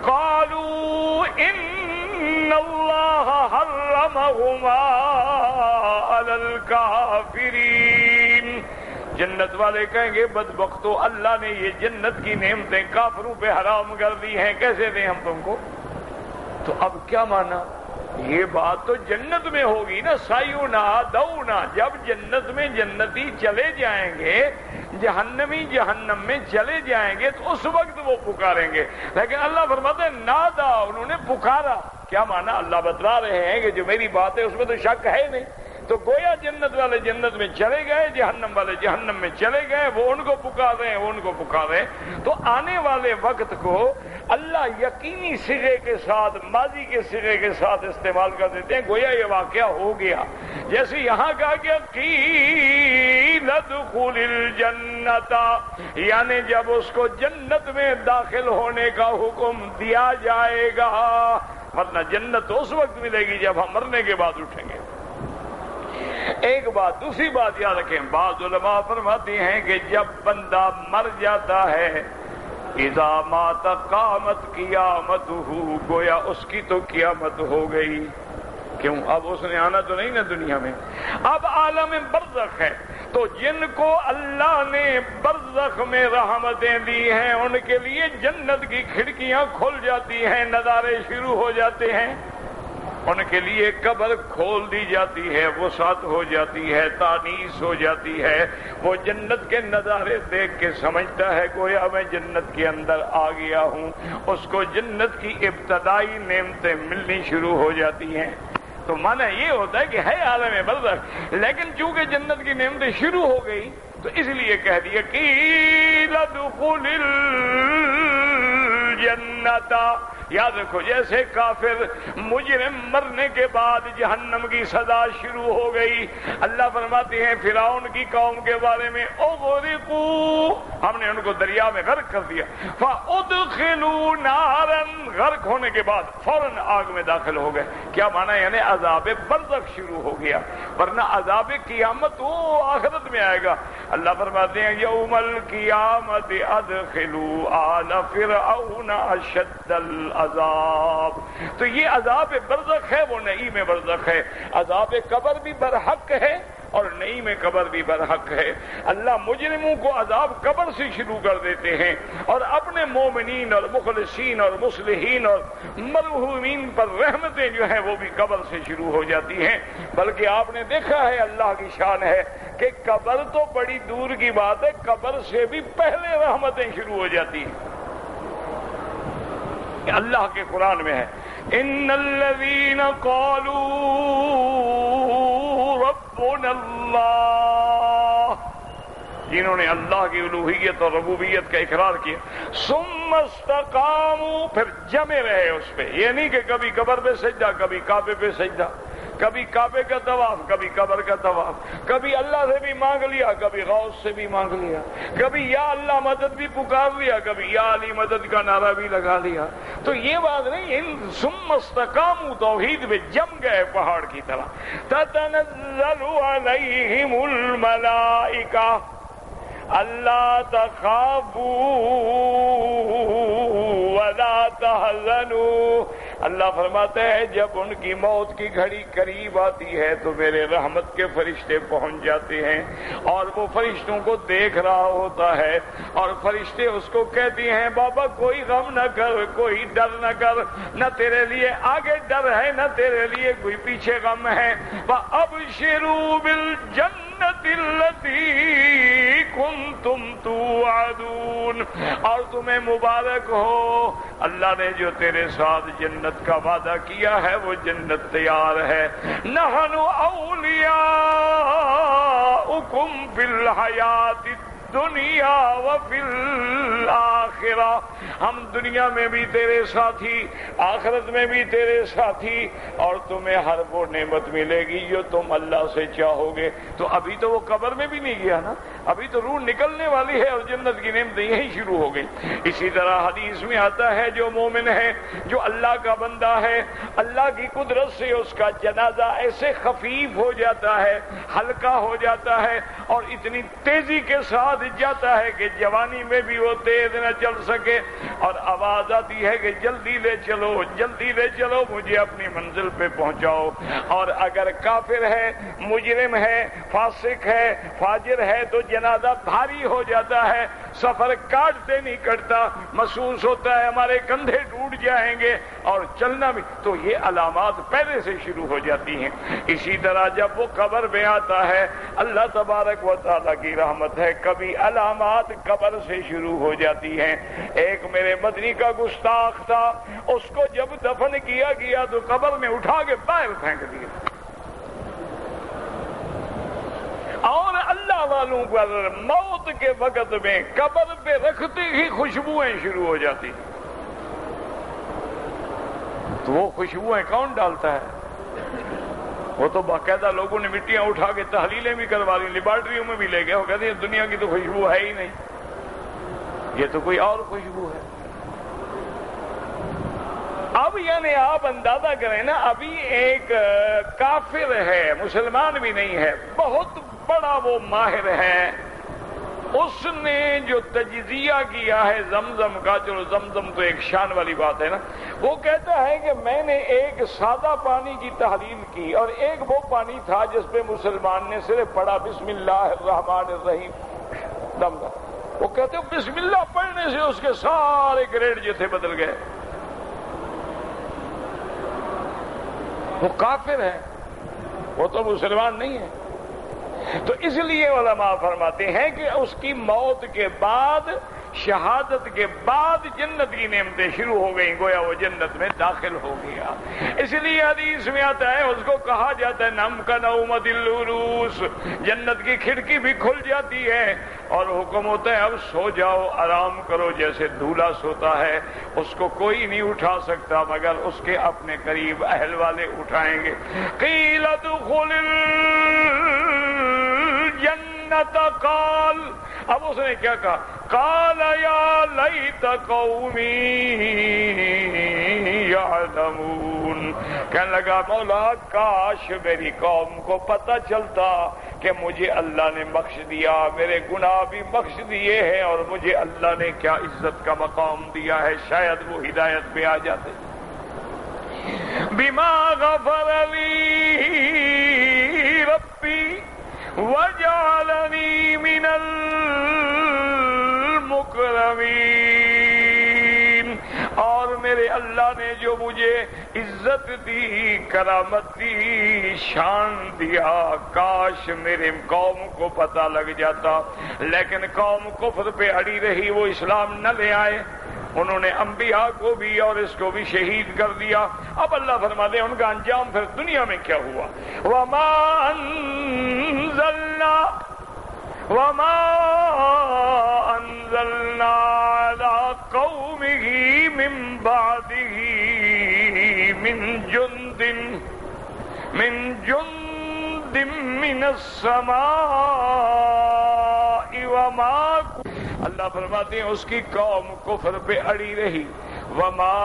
قالوا ان اللہ حرمہما علی الکافرین، جنت والے کہیں گے بدبختو، اللہ نے یہ جنت کی نعمتیں کافروں پہ حرام کر دی ہیں، کیسے دیں ہم تم کو؟ تو اب کیا مانا؟ یہ بات تو جنت میں ہوگی نا، سایونا دونا، جب جنت میں جنتی چلے جائیں گے، جہنمی جہنم میں چلے جائیں گے تو اس وقت وہ پکاریں گے، لیکن اللہ فرماتے ہیں نادا، انہوں نے پکارا۔ کیا مانا؟ اللہ بتلا رہے ہیں کہ جو میری بات ہے اس میں تو شک ہے نہیں، تو گویا جنت والے جنت میں چلے گئے، جہنم والے جہنم میں چلے گئے، وہ ان کو پکار رہے ہیں، وہ ان کو پکار رہے ہیں۔ تو آنے والے وقت کو اللہ یقینی صیغے کے ساتھ، ماضی کے صیغے کے ساتھ استعمال کر دیتے ہیں، گویا یہ واقعہ ہو گیا۔ جیسے یہاں کہا گیا قیل ادخل الجنت، یعنی جب اس کو جنت میں داخل ہونے کا حکم دیا جائے گا، ورنہ جنت تو اس وقت ملے گی جب ہم مرنے کے بعد اٹھیں گے۔ ایک بات، دوسری بات یاد رکھیں، بعض علماء فرماتے ہیں کہ جب بندہ مر جاتا ہے اذا مات قامت قیامتہ، گویا اس کی تو قیامت ہو گئی، کیوں؟ اب اس نے آنا تو نہیں نا دنیا میں، اب عالم برزخ ہے، تو جن کو اللہ نے برزخ میں رحمتیں دی ہیں ان کے لیے جنت کی کھڑکیاں کھل جاتی ہیں، نظارے شروع ہو جاتے ہیں، ان کے لیے قبر کھول دی جاتی ہے، وسعت ہو جاتی ہے، تانیس ہو جاتی ہے، وہ جنت کے نظارے دیکھ کے سمجھتا ہے گویا میں جنت کے اندر آ گیا ہوں، اس کو جنت کی ابتدائی نعمتیں ملنی شروع ہو جاتی ہیں۔ تو معنی یہ ہوتا ہے کہ ہے عالم برزخ، لیکن چونکہ جنت کی نعمتیں شروع ہو گئی تو اس لیے کہہ دیا قیل ادخل الجنت، یاد رکھو جیسے کافر مجرم مرنے کے بعد جہنم کی سزا شروع ہو گئی، اللہ فرماتے ہیں فرعون کی قوم کے بارے میں اغرقوا، ہم نے ان کو دریا میں غرق کر دیا، فادخلوا نارا، غرق ہونے کے بعد فوراً آگ میں داخل ہو گئے۔ کیا معنی؟ یعنی عذاب برزخ شروع ہو گیا، ورنہ عذاب قیامت وہ آخرت میں آئے گا۔ اللہ فرماتے ہیں یوم القیامت ادخلوا آل فرعون اشد العذاب۔ تو یہ عذاب برزخ ہے، وہ نعیم برزخ ہے۔ عذاب قبر بھی برحق ہے اور نعیم قبر بھی برحق ہے۔ اللہ مجرموں کو عذاب قبر سے شروع کر دیتے ہیں اور اپنے مومنین اور مخلصین اور مصلحین اور مرحومین پر رحمتیں جو ہیں وہ بھی قبر سے شروع ہو جاتی ہیں۔ بلکہ آپ نے دیکھا ہے اللہ کی شان ہے کہ قبر تو بڑی دور کی بات ہے، قبر سے بھی پہلے رحمتیں شروع ہو جاتی ہیں۔ اللہ کے قرآن میں ہے ان الذین قالوا ربنا اللہ، جنہوں نے اللہ کی الوہیت اور ربوبیت کا اقرار کیا، ثم استقاموا، پھر جمے رہے اس پہ، یہ نہیں کہ کبھی قبر پہ سجدہ، کبھی کعبے پہ سجدہ، کبھی کعبے کا طواف، کبھی قبر کا طواف، کبھی اللہ سے بھی مانگ لیا، کبھی غوث سے بھی مانگ لیا، کبھی یا اللہ مدد بھی پکار لیا، کبھی یا علی مدد کا نعرہ بھی لگا لیا۔ تو یہ بات نہیں، ان ثم استقاموا توحید میں جم گئے پہاڑ کی طرح۔ تتنزل علیہم الملائکہ اللہ تخافوا ولا تحزنوا، اللہ فرماتا ہے جب ان کی موت کی گھڑی قریب آتی ہے تو میرے رحمت کے فرشتے پہنچ جاتے ہیں اور وہ فرشتوں کو دیکھ رہا ہوتا ہے اور فرشتے اس کو کہتے ہیں بابا کوئی غم نہ کر، کوئی ڈر نہ کر، نہ تیرے لیے آگے ڈر ہے نہ تیرے لیے کوئی پیچھے غم ہے۔ وَأَبْشِرُوا بِالْجَنَّةِ الَّتِي كُنْتُمْ تُوعَدُونَ، اور تمہیں مبارک ہو، اللہ نے جو تیرے ساتھ جنت کا وعدہ کیا ہے وہ جنت تیار ہے۔ نحن اولیاؤکم فی الحیات الدنیا وفی الآخرہ، ہم دنیا میں بھی تیرے ساتھی، آخرت میں بھی تیرے ساتھی، اور تمہیں ہر وہ نعمت ملے گی جو تم اللہ سے چاہو گے۔ تو ابھی تو وہ قبر میں بھی نہیں گیا نا، ابھی تو روح نکلنے والی ہے اور جنت کی نعمتیں یہی شروع ہو گئی۔ اسی طرح حدیث میں آتا ہے جو مومن ہے، جو اللہ کا بندہ ہے، اللہ کی قدرت سے اس کا جنازہ ایسے خفیف ہو جاتا ہے، ہلکا ہو جاتا ہے اور اتنی تیزی کے ساتھ جاتا ہے کہ جوانی میں بھی وہ تیز نہ چل سکے، اور آواز آتی ہے کہ جلدی لے چلو، جلدی لے چلو، مجھے اپنی منزل پہ پہنچاؤ۔ اور اگر کافر ہے، مجرم ہے، فاسق ہے، فاجر ہے تو جنازہ بھاری ہو جاتا ہے، سفر کاٹتے نہیں کٹتا، محسوس ہوتا ہے ہمارے کندھے ٹوٹ جائیں گے اور چلنا بھی۔ تو یہ علامات پہلے سے شروع ہو جاتی ہیں۔ اسی طرح جب وہ قبر میں آتا ہے، اللہ تبارک و تعالیٰ کی رحمت ہے، کبھی علامات قبر سے شروع ہو جاتی ہیں۔ ایک میرے مدنی کا گستاخ تھا، اس کو جب دفن کیا گیا تو قبر میں اٹھا کے باہر پھینک دیا، اور اللہ والوں پر موت کے وقت میں قبر پہ رکھتے ہی خوشبوئیں شروع ہو جاتی۔ تو وہ خوشبوئیں کون ڈالتا ہے؟ وہ تو باقاعدہ لوگوں نے مٹیاں اٹھا کے تحلیلیں بھی کروا لی، لیبارٹریوں میں بھی لے گئے، وہ کہتے ہیں دنیا کی تو خوشبو ہے ہی نہیں، یہ تو کوئی اور خوشبو ہے۔ اب یعنی آپ اندازہ کریں نا، ابھی ایک کافر ہے، مسلمان بھی نہیں ہے، بہت بڑا وہ ماہر ہے، اس نے جو تجزیہ کیا ہے زمزم کا، چلو زمزم تو ایک شان والی بات ہے نا، وہ کہتا ہے کہ میں نے ایک سادہ پانی کی تحلیل کی اور ایک وہ پانی تھا جس پہ مسلمان نے صرف پڑھا بسم اللہ الرحمن الرحیم دم کا، وہ کہتے ہیں بسم اللہ پڑھنے سے اس کے سارے گریڈ جو تھے بدل گئے۔ وہ کافر ہے، وہ تو مسلمان نہیں ہے۔ تو اس لیے علماء فرماتے ہیں کہ اس کی موت کے بعد شہادت کے بعد جنت کی نعمتیں شروع ہو گئیں، گویا وہ جنت میں داخل ہو گیا۔ اس لیے حدیث میں آتا ہے اس کو کہا جاتا ہے نم کا نومت العروس، جنت کی کھڑکی بھی کھل جاتی ہے اور حکم ہوتا ہے اب سو جاؤ، آرام کرو، جیسے دولہا سوتا ہے اس کو کوئی نہیں اٹھا سکتا مگر اس کے اپنے قریب اہل والے اٹھائیں گے۔ قیل ادخل الجنت قال، اب اس نے کیا کہا؟ قال یا لیت قومی یعلمون، کہنے لگا مولا کاش میری قوم کو پتہ چلتا کہ مجھے اللہ نے بخش دیا، میرے گناہ بھی بخش دیے ہیں اور مجھے اللہ نے کیا عزت کا مقام دیا ہے، شاید وہ ہدایت پہ آ جاتے۔ بما غفر لی ربی وجعلنی من المکرمین، اور میرے اللہ نے جو مجھے عزت دی، کرامت دی، شان دیا، کاش میرے قوم کو پتہ لگ جاتا، لیکن قوم کفر پہ اڑی رہی، وہ اسلام نہ لے آئے، انہوں نے انبیاء کو بھی اور اس کو بھی شہید کر دیا۔ اب اللہ فرماتے ہیں ان کا انجام پھر دنیا میں کیا ہوا؟ وَمَا أَنزَلْنَا عَلَىٰ قَوْمِهِ مِن بَعْدِهِ مِن جُندٍ مِّنَ السَّمَاءِ وَمَا، اللہ فرماتے ہیں اس کی قوم کفر پہ اڑی رہی، وما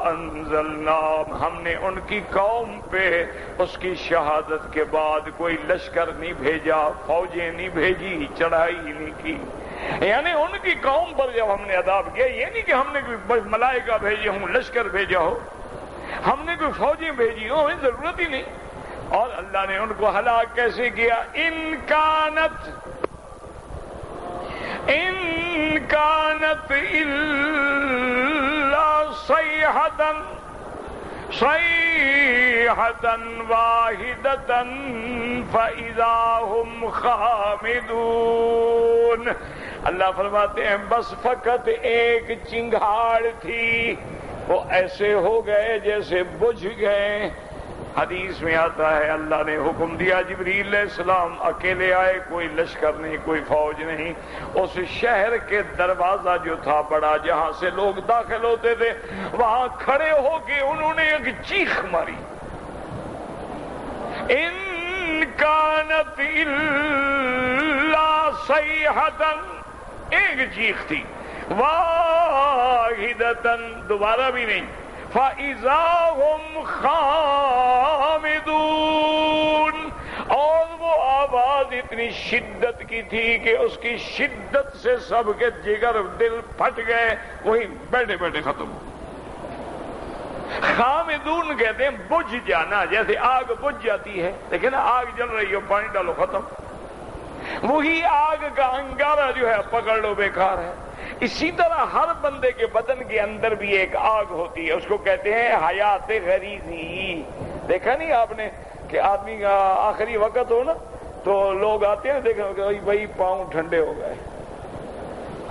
انزلنا، ہم نے ان کی قوم پہ اس کی شہادت کے بعد کوئی لشکر نہیں بھیجا، فوجیں نہیں بھیجی، چڑھائی نہیں کی۔ یعنی ان کی قوم پر جب ہم نے عذاب کیا، یہ نہیں کہ ہم نے کوئی ملائکہ بھیجے ہوں، لشکر بھیجا ہو، ہم نے کوئی فوجیں بھیجی ہوں، ہمیں ضرورت ہی نہیں۔ اور اللہ نے ان کو ہلاک کیسے کیا؟ ان كانت إلا صيحة واحدة فإذا هم خامدون، اللہ فرماتے ہیں بس فقط ایک چنگھاڑ تھی، وہ ایسے ہو گئے جیسے بجھ گئے۔ حدیث میں آتا ہے اللہ نے حکم دیا جبریل علیہ السلام اکیلے آئے، کوئی لشکر نہیں، کوئی فوج نہیں، اس شہر کے دروازہ جو تھا بڑا جہاں سے لوگ داخل ہوتے تھے، وہاں کھڑے ہو کے انہوں نے ایک چیخ ماری، ان کانت الا صیحۃ، ایک چیخ تھی، واحدۃ، دوبارہ بھی نہیں، فَإِذَا هُمْ خَامِدُونَ، اور وہ آواز اتنی شدت کی تھی کہ اس کی شدت سے سب کے جگر دل پھٹ گئے، وہی بیٹھے بیٹھے ختم ہو۔ خامدون کہتے ہیں بجھ جانا، جیسے آگ بجھ جاتی ہے، لیکن آگ جل رہی ہو، پانی ڈالو ختم، وہی آگ کا انگارہ جو ہے پکڑ لو بیکار ہے۔ اسی طرح ہر بندے کے بدن کے اندر بھی ایک آگ ہوتی ہے، اس کو کہتے ہیں حیات غریزی۔ دیکھا نہیں آپ نے کہ آدمی کا آخری وقت ہو نا تو لوگ آتے ہیں، دیکھا کہ بھائی پاؤں ٹھنڈے ہو گئے،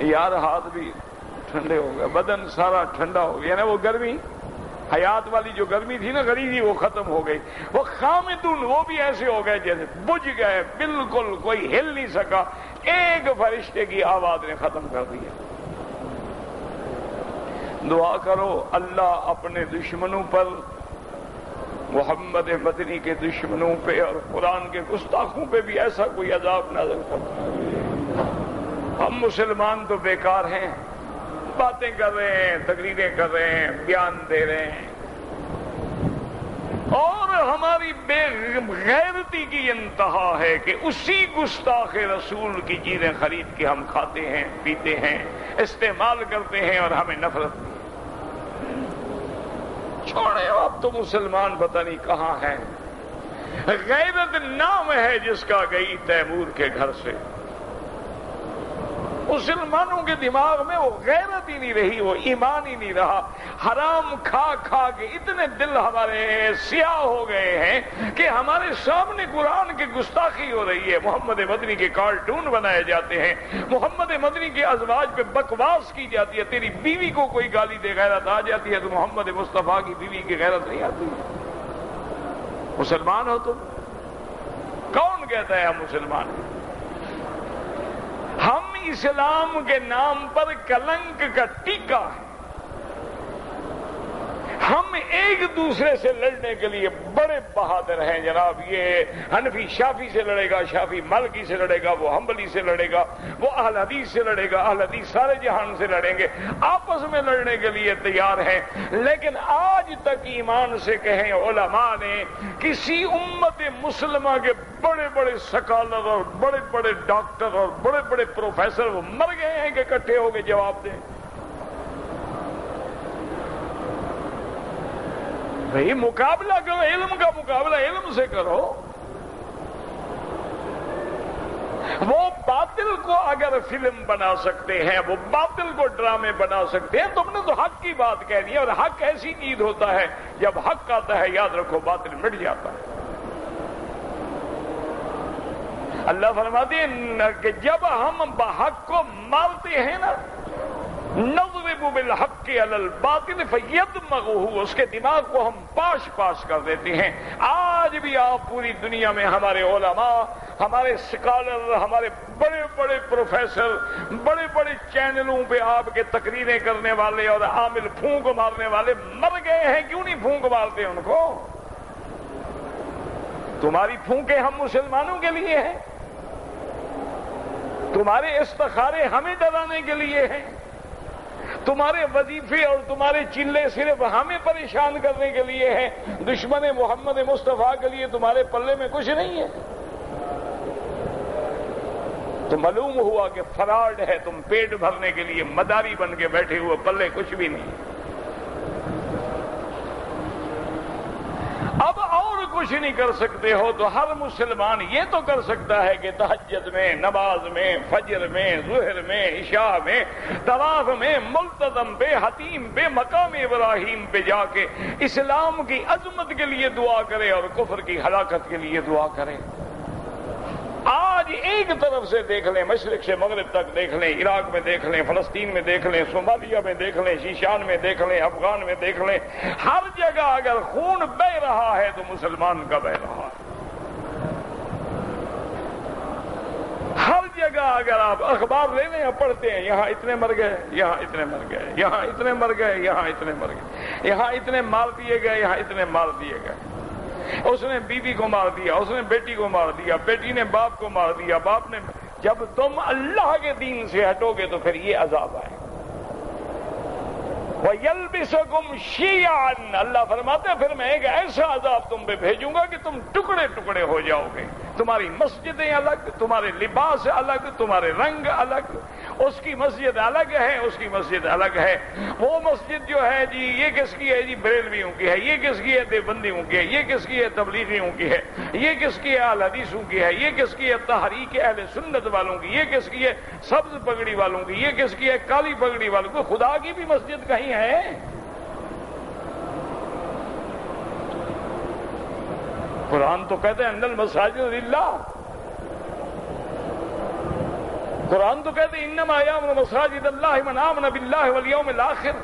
یار ہاتھ بھی ٹھنڈے ہو گئے، بدن سارا ٹھنڈا ہو گیا، یعنی وہ گرمی، حیات والی جو گرمی تھی نا غریزی، وہ ختم ہو گئی۔ وہ خامدون، وہ بھی ایسے ہو گئے جیسے بجھ گئے، بالکل کوئی ہل نہیں سکا، ایک فرشتے کی آواز نے ختم کر دیا۔ دعا کرو اللہ اپنے دشمنوں پر، محمد مدنی کے دشمنوں پہ اور قرآن کے گستاخوں پہ بھی ایسا کوئی عذاب نازل فرمائے۔ ہم مسلمان تو بیکار ہیں، باتیں کر رہے ہیں، تقریریں کر رہے ہیں، بیان دے رہے ہیں، اور ہماری بے غیرتی کی انتہا ہے کہ اسی گستاخ رسول کی چیزیں خرید کے ہم کھاتے ہیں، پیتے ہیں، استعمال کرتے ہیں اور ہمیں نفرت۔ چھوڑے اب تو مسلمان پتہ نہیں کہاں ہیں۔ غیرت نام ہے جس کا گئی تیمور کے گھر سے، مسلمانوں کے دماغ میں وہ غیرت ہی نہیں رہی، وہ ایمان ہی نہیں رہا۔ حرام کھا کھا کے اتنے دل ہمارے سیاہ ہو گئے ہیں کہ ہمارے سامنے قرآن کی گستاخی ہو رہی ہے، محمد مدنی کے کارٹون بنائے جاتے ہیں، محمد مدنی کے ازواج پہ بکواس کی جاتی ہے۔ تیری بیوی کو کوئی گالی دے غیرت آ جاتی ہے تو محمد مصطفیٰ کی بیوی کی غیرت نہیں آتی؟ مسلمان ہو تم؟ کون کہتا ہے ہم مسلمان ہیں؟ ہم اسلام کے نام پر کلنک کا ٹیکا ہے۔ ہم ایک دوسرے سے لڑنے کے لیے بڑے بہادر ہیں جناب۔ یہ حنفی شافی سے لڑے گا، شافی مالکی سے لڑے گا، وہ حنبلی سے لڑے گا، وہ اہل حدیث سے لڑے گا، اہل حدیث سارے جہان سے لڑیں گے، آپس میں لڑنے کے لیے تیار ہیں۔ لیکن آج تک ایمان سے کہیں علماء نے کسی امت مسلمہ کے بڑے بڑے سکالر اور بڑے بڑے ڈاکٹر اور بڑے بڑے پروفیسر وہ مر گئے ہیں کہ اکٹھے ہو کے جواب دیں؟ بھئی مقابلہ کرو، علم کا مقابلہ علم سے کرو۔ وہ باطل کو اگر فلم بنا سکتے ہیں، وہ باطل کو ڈرامے بنا سکتے ہیں، تم نے تو حق کی بات کہہ دی، اور حق ایسی چیز ہوتا ہے جب حق آتا ہے یاد رکھو باطل مٹ جاتا ہے۔ اللہ فرماتے ہیں کہ جب ہم حق کو مارتے ہیں نا، نضرب بالحق علی الباطل فیدمغہ، اس کے دماغ کو ہم پاش پاش کر دیتے ہیں۔ آج بھی آپ پوری دنیا میں ہمارے علماء، ہمارے سکالر، ہمارے بڑے بڑے پروفیسر، بڑے بڑے چینلوں پہ آپ کے تقریریں کرنے والے اور عامل پھونک مارنے والے مر گئے ہیں۔ کیوں نہیں پھونک مارتے ان کو؟ تمہاری پھونکیں ہم مسلمانوں کے لیے ہیں، تمہارے استخارے ہمیں ڈرانے کے لیے ہیں، تمہارے وظیفے اور تمہارے چلے صرف ہمیں پریشان کرنے کے لیے ہیں۔ دشمن محمد مصطفیٰ کے لیے تمہارے پلے میں کچھ نہیں ہے۔ تو معلوم ہوا کہ فراڈ ہے، تم پیٹ بھرنے کے لیے مداری بن کے بیٹھے ہوئے، پلے کچھ بھی نہیں۔ اب اور کچھ نہیں کر سکتے ہو تو ہر مسلمان یہ تو کر سکتا ہے کہ تہجد میں، نماز میں، فجر میں، ظہر میں، عشاء میں، طواف میں، ملتزم پہ، حتیم پہ، مقام ابراہیم پہ جا کے اسلام کی عظمت کے لیے دعا کرے اور کفر کی ہلاکت کے لیے دعا کرے۔ آج ایک طرف سے دیکھ لیں، مشرق سے مغرب تک دیکھ لیں، عراق میں دیکھ لیں، فلسطین میں دیکھ لیں، صومالیہ میں دیکھ لیں، شیشان میں دیکھ لیں، افغان میں دیکھ لیں، ہر جگہ اگر خون بہ رہا ہے تو مسلمان کا بہ رہا ہے۔ ہر جگہ اگر آپ اخبار لے لیں پڑھتے ہیں، یہاں اتنے مر گئے، یہاں اتنے مر گئے، یہاں اتنے مر گئے، یہاں اتنے مر گئے، یہاں اتنے مار دیے گئے، یہاں اتنے مار دیے گئے۔ اس نے بیوی کو مار دیا، اس نے بیٹی کو مار دیا، بیٹی نے باپ کو مار دیا، باپ نے۔ جب تم اللہ کے دین سے ہٹو گے تو پھر یہ عذاب آئے۔ وَيَلْبِسَكُمْ شِيَعًا، اللہ فرماتے ہیں پھر میں ایک ایسا عذاب تم پہ بھیجوں گا کہ تم ٹکڑے ٹکڑے ہو جاؤ گے۔ تمہاری مسجدیں الگ، تمہارے لباس الگ، تمہارے رنگ الگ، اس کی مسجد الگ ہے، اس کی مسجد الگ ہے۔ وہ مسجد جو ہے جی یہ کس کی ہے؟ جی بریلویوں کی ہے۔ یہ کس کی ہے؟ دیوبندیوں کی ہے۔ یہ کس کی ہے؟ تبلیغیوں کی ہے۔ یہ کس کی ہے؟ اہل حدیثوں کی ہے۔ یہ کس کی ہے؟ تحریک اہل سنت والوں کی۔ یہ کس کی ہے؟ سبز پگڑی والوں کی۔ یہ کس کی ہے؟ کالی پگڑی والوں کی۔ خدا کی بھی مسجد کہیں ہے؟ قرآن تو کہتے ہیں ان المساجد للہ، قرآن تو کہتے ہیں انما یامر مساجد اللہ من آمن باللہ والیوم الآخر۔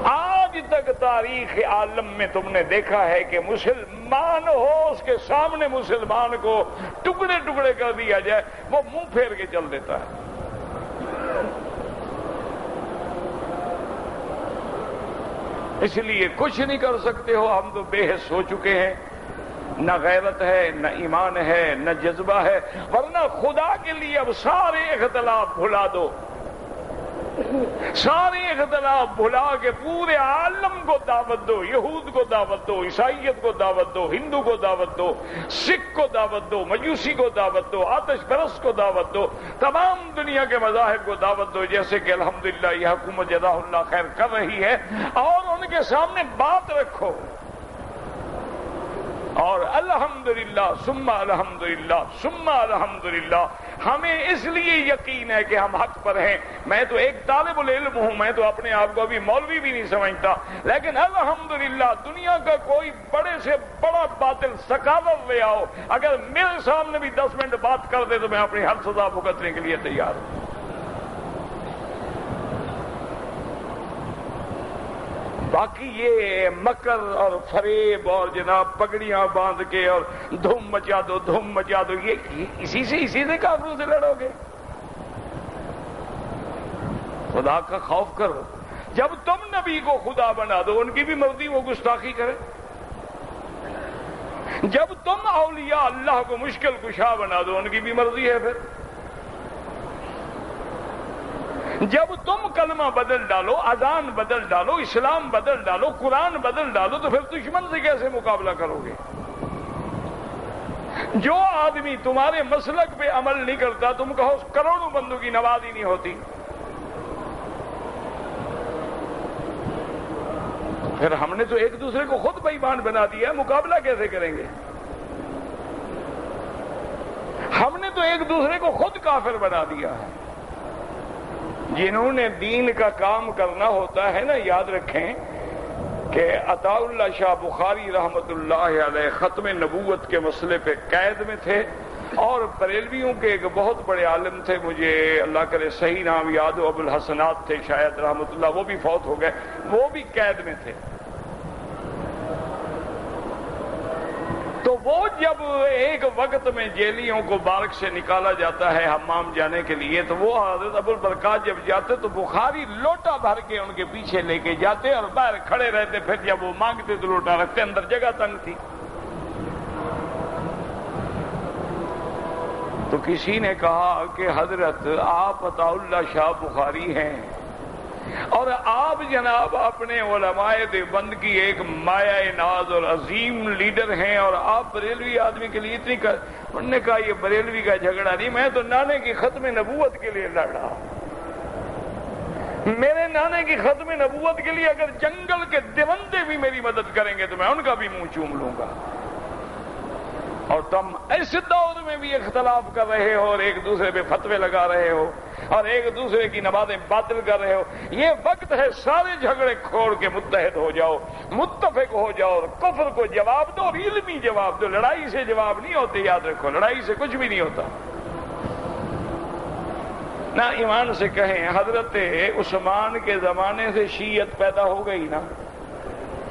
آج تک تاریخ عالم میں تم نے دیکھا ہے کہ مسلمان ہو اس کے سامنے مسلمان کو ٹکڑے ٹکڑے کر دیا جائے، وہ منہ پھیر کے چل دیتا ہے۔ اس لیے کچھ نہیں کر سکتے ہو، ہم تو بے حس ہو چکے ہیں۔ نہ غیرت ہے، نہ ایمان ہے، نہ جذبہ ہے، ورنہ خدا کے لیے اب سارے اختلاف بھلا دو، سارے اختلاف بھلا کے پورے عالم کو دعوت دو، یہود کو دعوت دو، عیسائیت کو دعوت دو، ہندو کو دعوت دو، سکھ کو دعوت دو، مجوسی کو دعوت دو، آتش پرست کو دعوت دو، تمام دنیا کے مذاہب کو دعوت دو، جیسے کہ الحمدللہ یہ حکومت جزاہ اللہ خیر کر رہی ہے، اور ان کے سامنے بات رکھو اور الحمدللہ ثم الحمدللہ ثم الحمدللہ ہمیں اس لیے یقین ہے کہ ہم حق پر ہیں. میں تو ایک طالب العلم ہوں, میں تو اپنے آپ کو ابھی مولوی بھی نہیں سمجھتا, لیکن الحمدللہ دنیا کا کوئی بڑے سے بڑا باطل سکالر لے آؤ, اگر میرے سامنے بھی 10 منٹ بات کر دے تو میں اپنی ہر سزا بھگتنے کے لیے تیار ہوں. باقی یہ مکر اور فریب اور جناب پگڑیاں باندھ کے اور دھوم مچا دو, یہ اسی سے کافروں سے لڑو گے. خدا کا خوف کرو. جب تم نبی کو خدا بنا دو, ان کی بھی مرضی وہ گستاخی کرے. جب تم اولیاء اللہ کو مشکل کشا بنا دو, ان کی بھی مرضی ہے. پھر جب تم کلمہ بدل ڈالو, اذان بدل ڈالو, اسلام بدل ڈالو, قرآن بدل ڈالو, تو پھر دشمن سے کیسے مقابلہ کرو گے؟ جو آدمی تمہارے مسلک پہ عمل نہیں کرتا, تم کہو کروڑوں بندوں کی نماز ہی نہیں ہوتی. پھر ہم نے تو ایک دوسرے کو خود بے ایمان بنا دیا ہے, مقابلہ کیسے کریں گے؟ ہم نے تو ایک دوسرے کو خود کافر بنا دیا ہے. جنہوں نے دین کا کام کرنا ہوتا ہے نا, یاد رکھیں کہ عطا اللہ شاہ بخاری رحمت اللہ علیہ ختم نبوت کے مسئلے پہ قید میں تھے, اور بریلویوں کے ایک بہت بڑے عالم تھے, مجھے اللہ کرے صحیح نام یاد ہو, ابو الحسنات تھے شاید رحمت اللہ, وہ بھی فوت ہو گئے, وہ بھی قید میں تھے. تو وہ جب ایک وقت میں جیلیوں کو بارک سے نکالا جاتا ہے حمام جانے کے لیے, تو وہ حضرت ابو البرکات جب جاتے تو بخاری لوٹا بھر کے ان کے پیچھے لے کے جاتے اور باہر کھڑے رہتے. پھر جب وہ مانگتے تو لوٹا رکھتے, اندر جگہ تنگ تھی. تو کسی نے کہا کہ حضرت آپ عطا اللہ شاہ بخاری ہیں, اور آپ جناب اپنے علماء دیوبند کی ایک مایہ ناز اور عظیم لیڈر ہیں, اور آپ بریلوی آدمی کے لیے اتنی انہوں نے کہا یہ بریلوی کا جھگڑا نہیں, میں تو نانے کی ختم نبوت کے لیے لڑ رہا ہوں. میرے نانے کی ختم نبوت کے لیے اگر جنگل کے درندے بھی میری مدد کریں گے تو میں ان کا بھی منہ چوم لوں گا. اور تم ایسے دور میں بھی اختلاف کر رہے ہو, اور ایک دوسرے پہ فتوے لگا رہے ہو, اور ایک دوسرے کی نمازیں باطل کر رہے ہو. یہ وقت ہے سارے جھگڑے کھوڑ کے متحد ہو جاؤ, متفق ہو جاؤ, اور کفر کو جواب دو, اور علمی جواب دو. لڑائی سے جواب نہیں ہوتے, یاد رکھو, لڑائی سے کچھ بھی نہیں ہوتا. نہ ایمان سے کہیں, حضرت عثمان کے زمانے سے شیعت پیدا ہو گئی نا,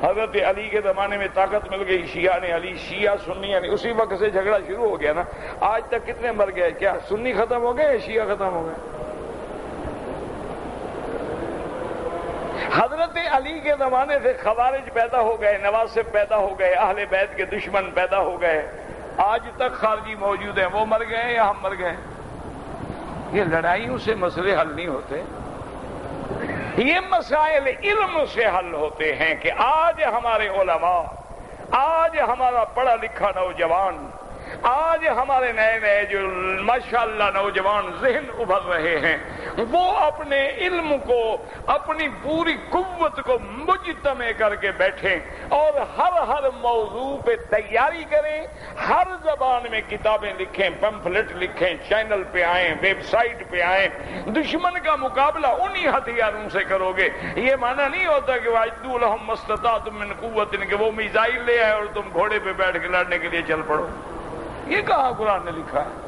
حضرت علی کے زمانے میں طاقت مل گئی, شیعہ نے علی, شیعہ سنی یعنی اسی وقت سے جھگڑا شروع ہو گیا نا. آج تک کتنے مر گئے؟ کیا سنی ختم ہو گئے, شیعہ ختم ہو گئے؟ حضرت علی کے زمانے سے خوارج پیدا ہو گئے, نواسب پیدا ہو گئے, اہل بیت کے دشمن پیدا ہو گئے. آج تک خارجی موجود ہیں, وہ مر گئے یا ہم مر گئے؟ یہ لڑائیوں سے مسئلے حل نہیں ہوتے, یہ مسائل علم سے حل ہوتے ہیں. کہ آج ہمارے علماء, آج ہمارا پڑھا لکھا نوجوان, آج ہمارے نئے نئے جو ماشاءاللہ نوجوان ذہن ابھر رہے ہیں, وہ اپنے علم کو, اپنی پوری قوت کو مجتمع کر کے بیٹھیں, اور ہر موضوع پہ تیاری کریں, ہر زبان میں کتابیں لکھیں, پمفلٹ لکھیں, چینل پہ آئیں, ویب سائٹ پہ آئیں. دشمن کا مقابلہ انہی ہتھیاروں سے کرو گے. یہ معنی نہیں ہوتا کہ وَاعِدُّوا لَهُم مَّا اسْتَطَعْتُم مِّن قُوَّةٍ, کہ وہ میزائل لے آئے اور تم گھوڑے پہ بیٹھ کے لڑنے کے لیے چل پڑو. یہ کہاں قرآن نے لکھا ہے؟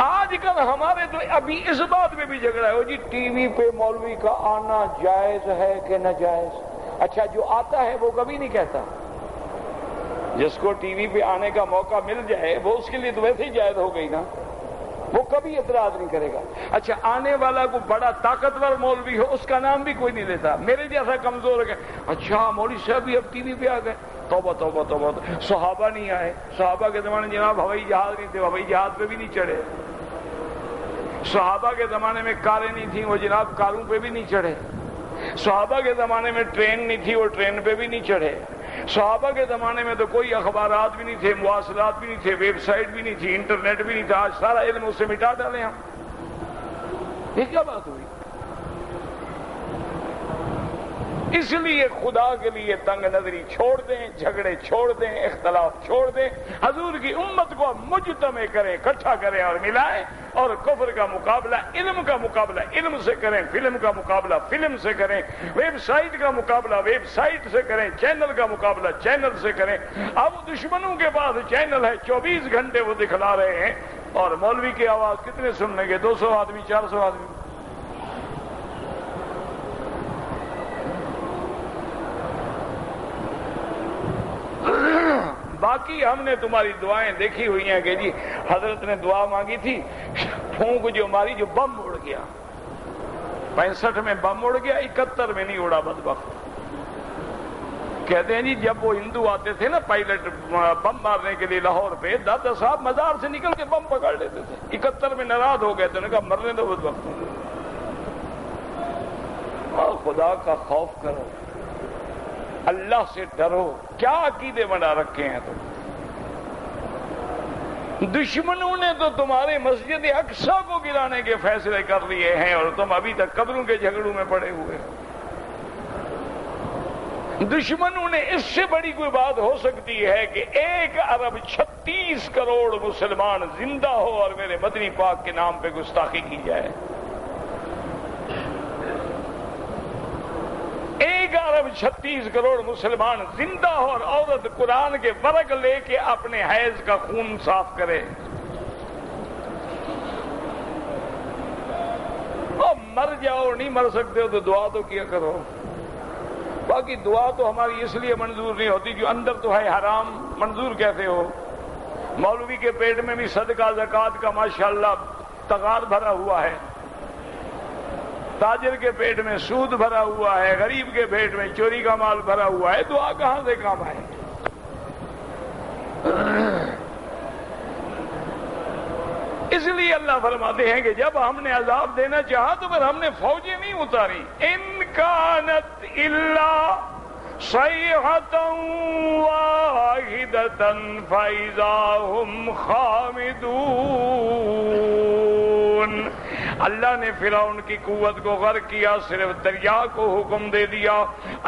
آج کل ہمارے تو ابھی اس بات میں بھی جھگڑا ہے, جی ٹی وی پہ مولوی کا آنا جائز ہے کہ ناجائز. اچھا, جو آتا ہے وہ کبھی نہیں کہتا. جس کو ٹی وی پہ آنے کا موقع مل جائے وہ اس کے لیے تو ویسے ہی جائز ہو گئی نا, وہ کبھی اعتراض نہیں کرے گا. اچھا, آنے والا کو بڑا طاقتور مولوی ہو, اس کا نام بھی کوئی نہیں لیتا, میرے جیسا کمزور ہے. اچھا مولوی صاحب بھی اب ٹی وی پہ آ گئے, توبہ توبہ توبہ. صحابہ نہیں آئے, صحابہ کے زمانے جناب ہوائی جہاز نہیں تھے, ہوائی جہاز پہ بھی نہیں چڑھے. صحابہ کے زمانے میں کاریں نہیں تھیں, وہ جناب کاروں پہ بھی نہیں چڑھے. صحابہ کے زمانے میں ٹرین نہیں تھی, وہ ٹرین پہ بھی نہیں چڑھے. صحابہ کے زمانے میں تو کوئی اخبارات بھی نہیں تھے, مواصلات بھی نہیں تھے, ویب سائٹ بھی نہیں تھی, انٹرنیٹ بھی نہیں تھا. آج سارا علم اس سے مٹا ڈالیں ہم. یہ کیا بات ہوئی؟ اس لیے خدا کے لیے تنگ نظری چھوڑ دیں، جھگڑے چھوڑ دیں، اختلاف چھوڑ دیں، حضور کی امت کو مجتمع کریں، اکٹھا کریں اور ملائیں، اور کفر کا مقابلہ علم کا مقابلہ علم سے کریں، فلم کا مقابلہ فلم سے کریں، ویب سائٹ کا مقابلہ ویب سائٹ سے کریں، چینل کا مقابلہ چینل سے کریں۔ اب دشمنوں کے پاس چینل ہے، 24 گھنٹے وہ دکھلا رہے ہیں، اور مولوی کی آواز کتنے سن لیں گے؟ 200 آدمی، 400 آدمی۔ باقی ہم نے تمہاری دعائیں دیکھی ہوئی ہیں کہ جی حضرت نے دعا مانگی تھی، پھونک جو ماری، جو بم اڑ گیا، 65 میں بم اڑ گیا، 71 میں نہیں اڑا بدبخت۔ کہتے ہیں جی جب وہ ہندو آتے تھے نا پائلٹ بم مارنے کے لیے لاہور پہ، دادا صاحب مزار سے نکل کے بم پکڑ لیتے تھے، 71 میں ناراض ہو گئے تھے، انہوں نے کہا مرنے دو بدبخت۔ اور خدا کا خوف کرو، اللہ سے ڈرو۔ کیا عقیدے بنا رکھے ہیں تم؟ دشمنوں نے تو تمہارے مسجد اقصی کو گرانے کے فیصلے کر لیے ہیں، اور تم ابھی تک قبروں کے جھگڑوں میں پڑے ہوئے ہو۔ دشمنوں نے اس سے بڑی کوئی بات ہو سکتی ہے کہ 1 ارب 36 کروڑ مسلمان زندہ ہو اور میرے مدنی پاک کے نام پہ گستاخی کی جائے؟ 1 ارب 36 کروڑ مسلمان زندہ ہو اور عورت قرآن کے ورق لے کے اپنے حیض کا خون صاف کرے۔ اور مر جاؤ، نہیں مر سکتے ہو تو دعا تو کیا کرو۔ باقی دعا تو ہماری اس لیے منظور نہیں ہوتی جو اندر تو ہے حرام، منظور کیسے ہو؟ مولوی کے پیٹ میں بھی صدقہ زکوٰۃ کا ماشاءاللہ تغار بھرا ہوا ہے، تاجر کے پیٹ میں سود بھرا ہوا ہے، غریب کے پیٹ میں چوری کا مال بھرا ہوا ہے، دعا کہاں سے کام آئے؟ اس لیے اللہ فرماتے ہیں کہ جب ہم نے عذاب دینا چاہا تو پھر ہم نے فوجیں نہیں اتاری۔ ان کانت الا صیحۃ واحدۃ فاذا هم خامدون۔ اللہ نے فرعون کی قوت کو غرق کیا، صرف دریا کو حکم دے دیا۔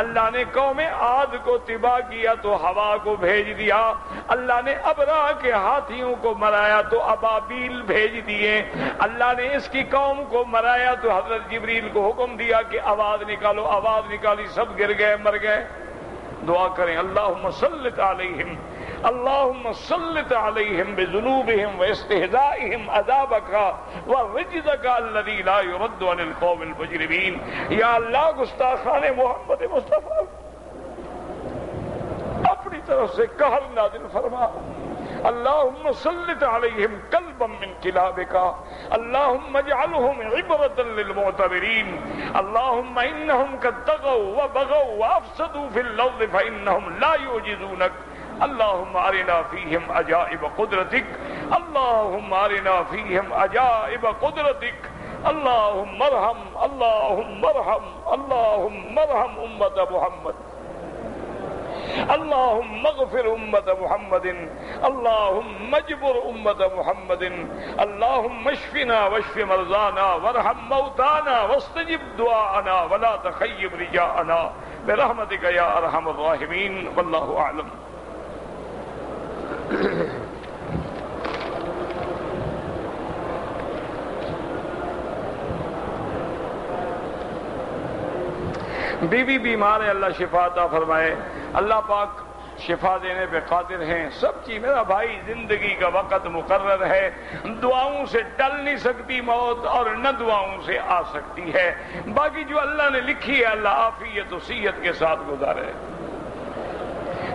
اللہ نے قوم عاد کو تباہ کیا تو ہوا کو بھیج دیا۔ اللہ نے ابرا کے ہاتھیوں کو مرایا تو ابابیل بھیج دیے۔ اللہ نے اس کی قوم کو مرایا تو حضرت جبریل کو حکم دیا کہ آواز نکالو، آواز نکالی، سب گر گئے، مر گئے۔ دعا کریں اللہم سلط علیہم، اللہم سلط علیہم بذنوبہم واستہزائہم عذابک ورجزک الذی لا یرد عن القوم المجرمین۔ یا اللہ گستاخان محمد مصطفیٰ اپنی طرف سے قہر نازل فرما۔ اللہم سلط علیہم کلبا من کلابک، اللہم اجعلہم عبرۃ للمعتبرین، اللہم انہم قد طغوا وبغوا وافسدوا فی الارض فانہم لا یعجزونک، اللہم ارنا فیہم عجائب قدرتک، اللہم ارنا فیہم عجائب قدرتک، اللہم ارحم، اللہم ارحم، اللہم ارحم امت محمد، اللہم اغفر امت محمد، اللہم اجبر امت محمد، اللہم اشفنا واشف مرضانا وارحم موتانا واستجب دعاءنا ولا تخیب رجاءنا برحمتک یا ارحم الراحمین، واللہ اعلم۔ بیوی بیمار ہے، اللہ شفا عطا فرمائے۔ اللہ پاک شفا دینے پہ قادر ہیں۔ سب چیز میرا بھائی، زندگی کا وقت مقرر ہے، دعاؤں سے ٹل نہیں سکتی موت اور نہ دعاؤں سے آ سکتی ہے۔ باقی جو اللہ نے لکھی ہے اللہ عافیت و صحت کے ساتھ گزارے۔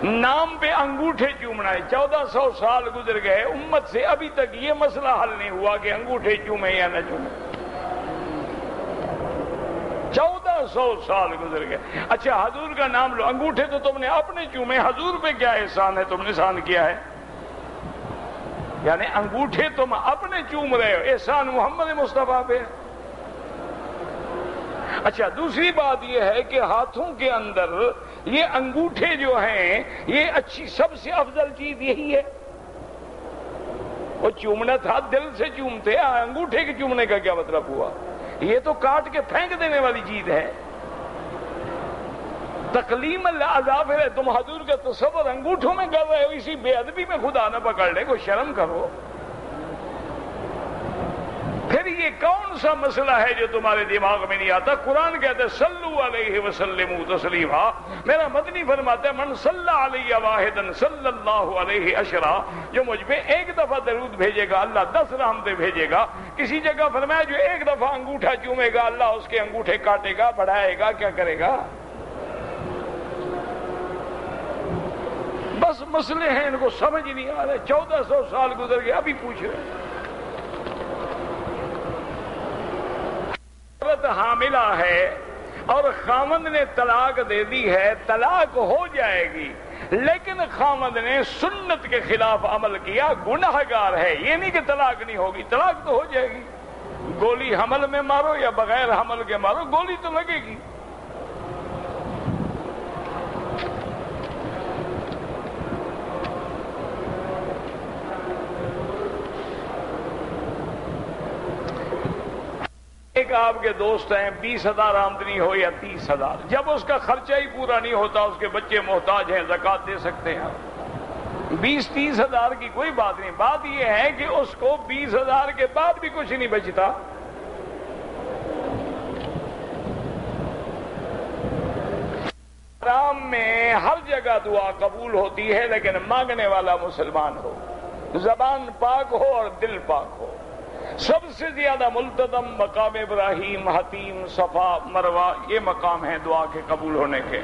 نام پہ انگوٹھے چومنا ہے، 1400 سال گزر گئے، امت سے ابھی تک یہ مسئلہ حل نہیں ہوا کہ انگوٹھے چومیں یا نہ چومیں۔ 1400 سال گزر گئے۔ اچھا حضور کا نام لو، انگوٹھے تو تم نے اپنے چومے، حضور پہ کیا احسان ہے تم نے احسان کیا ہے؟ یعنی انگوٹھے تم اپنے چوم رہے ہو، احسان محمد مصطفیٰ پہ۔ اچھا دوسری بات یہ ہے کہ ہاتھوں کے اندر یہ انگوٹھے جو ہیں یہ اچھی سب سے افضل چیز یہی ہے۔ وہ چومنا تھا دل سے چومتے، انگوٹھے کے چومنے کا کیا مطلب ہوا؟ یہ تو کاٹ کے پھینک دینے والی چیز ہے۔ تقلیم الاظافر ہے، تم حضور کا تصور انگوٹھوں میں کر رہے ہو، اسی بے ادبی میں خدا نہ پکڑ لے، کوئی شرم کرو۔ پھر یہ کون سا مسئلہ ہے جو تمہارے دماغ میں نہیں آتا؟ قرآن کہتا ہے صلو علیہ وسلموا تسلیما، میرا مدنی فرماتا ہے من صلی علیہ واحدا صلی اللہ علیہ عشرا، جو مجھ پہ ایک دفعہ درود بھیجے گا اللہ 10 رحمتیں بھیجے گا۔ کسی جگہ فرمایا جو ایک دفعہ انگوٹھا چومے گا اللہ اس کے انگوٹھے کاٹے گا، بڑھائے گا، کیا کرے گا؟ بس مسئلے ہیں، ان کو سمجھ نہیں آ رہے، 1400 سال گزر گئے ابھی پوچھ رہے ہیں۔ عورت حاملہ ہے اور خامند نے طلاق دے دی ہے، طلاق ہو جائے گی، لیکن خامند نے سنت کے خلاف عمل کیا، گنہگار ہے۔ یہ نہیں کہ طلاق نہیں ہوگی، طلاق تو ہو جائے گی۔ گولی حمل میں مارو یا بغیر حمل کے مارو، گولی تو لگے گی۔ ایک آپ کے دوست ہیں 20,000 آمدنی ہو یا 30,000، جب اس کا خرچہ ہی پورا نہیں ہوتا، اس کے بچے محتاج ہیں، زکوٰۃ دے سکتے ہیں۔ 20-30 ہزار کی کوئی بات نہیں، بات یہ ہے کہ اس کو 20,000 کے بعد بھی کچھ نہیں بچتا۔ حرام میں ہر جگہ دعا قبول ہوتی ہے، لیکن مانگنے والا مسلمان ہو، زبان پاک ہو اور دل پاک ہو۔ سب سے زیادہ ملتزم مقام ابراہیم، حتیم، صفا، مروہ، یہ مقام ہیں دعا کے قبول ہونے کے۔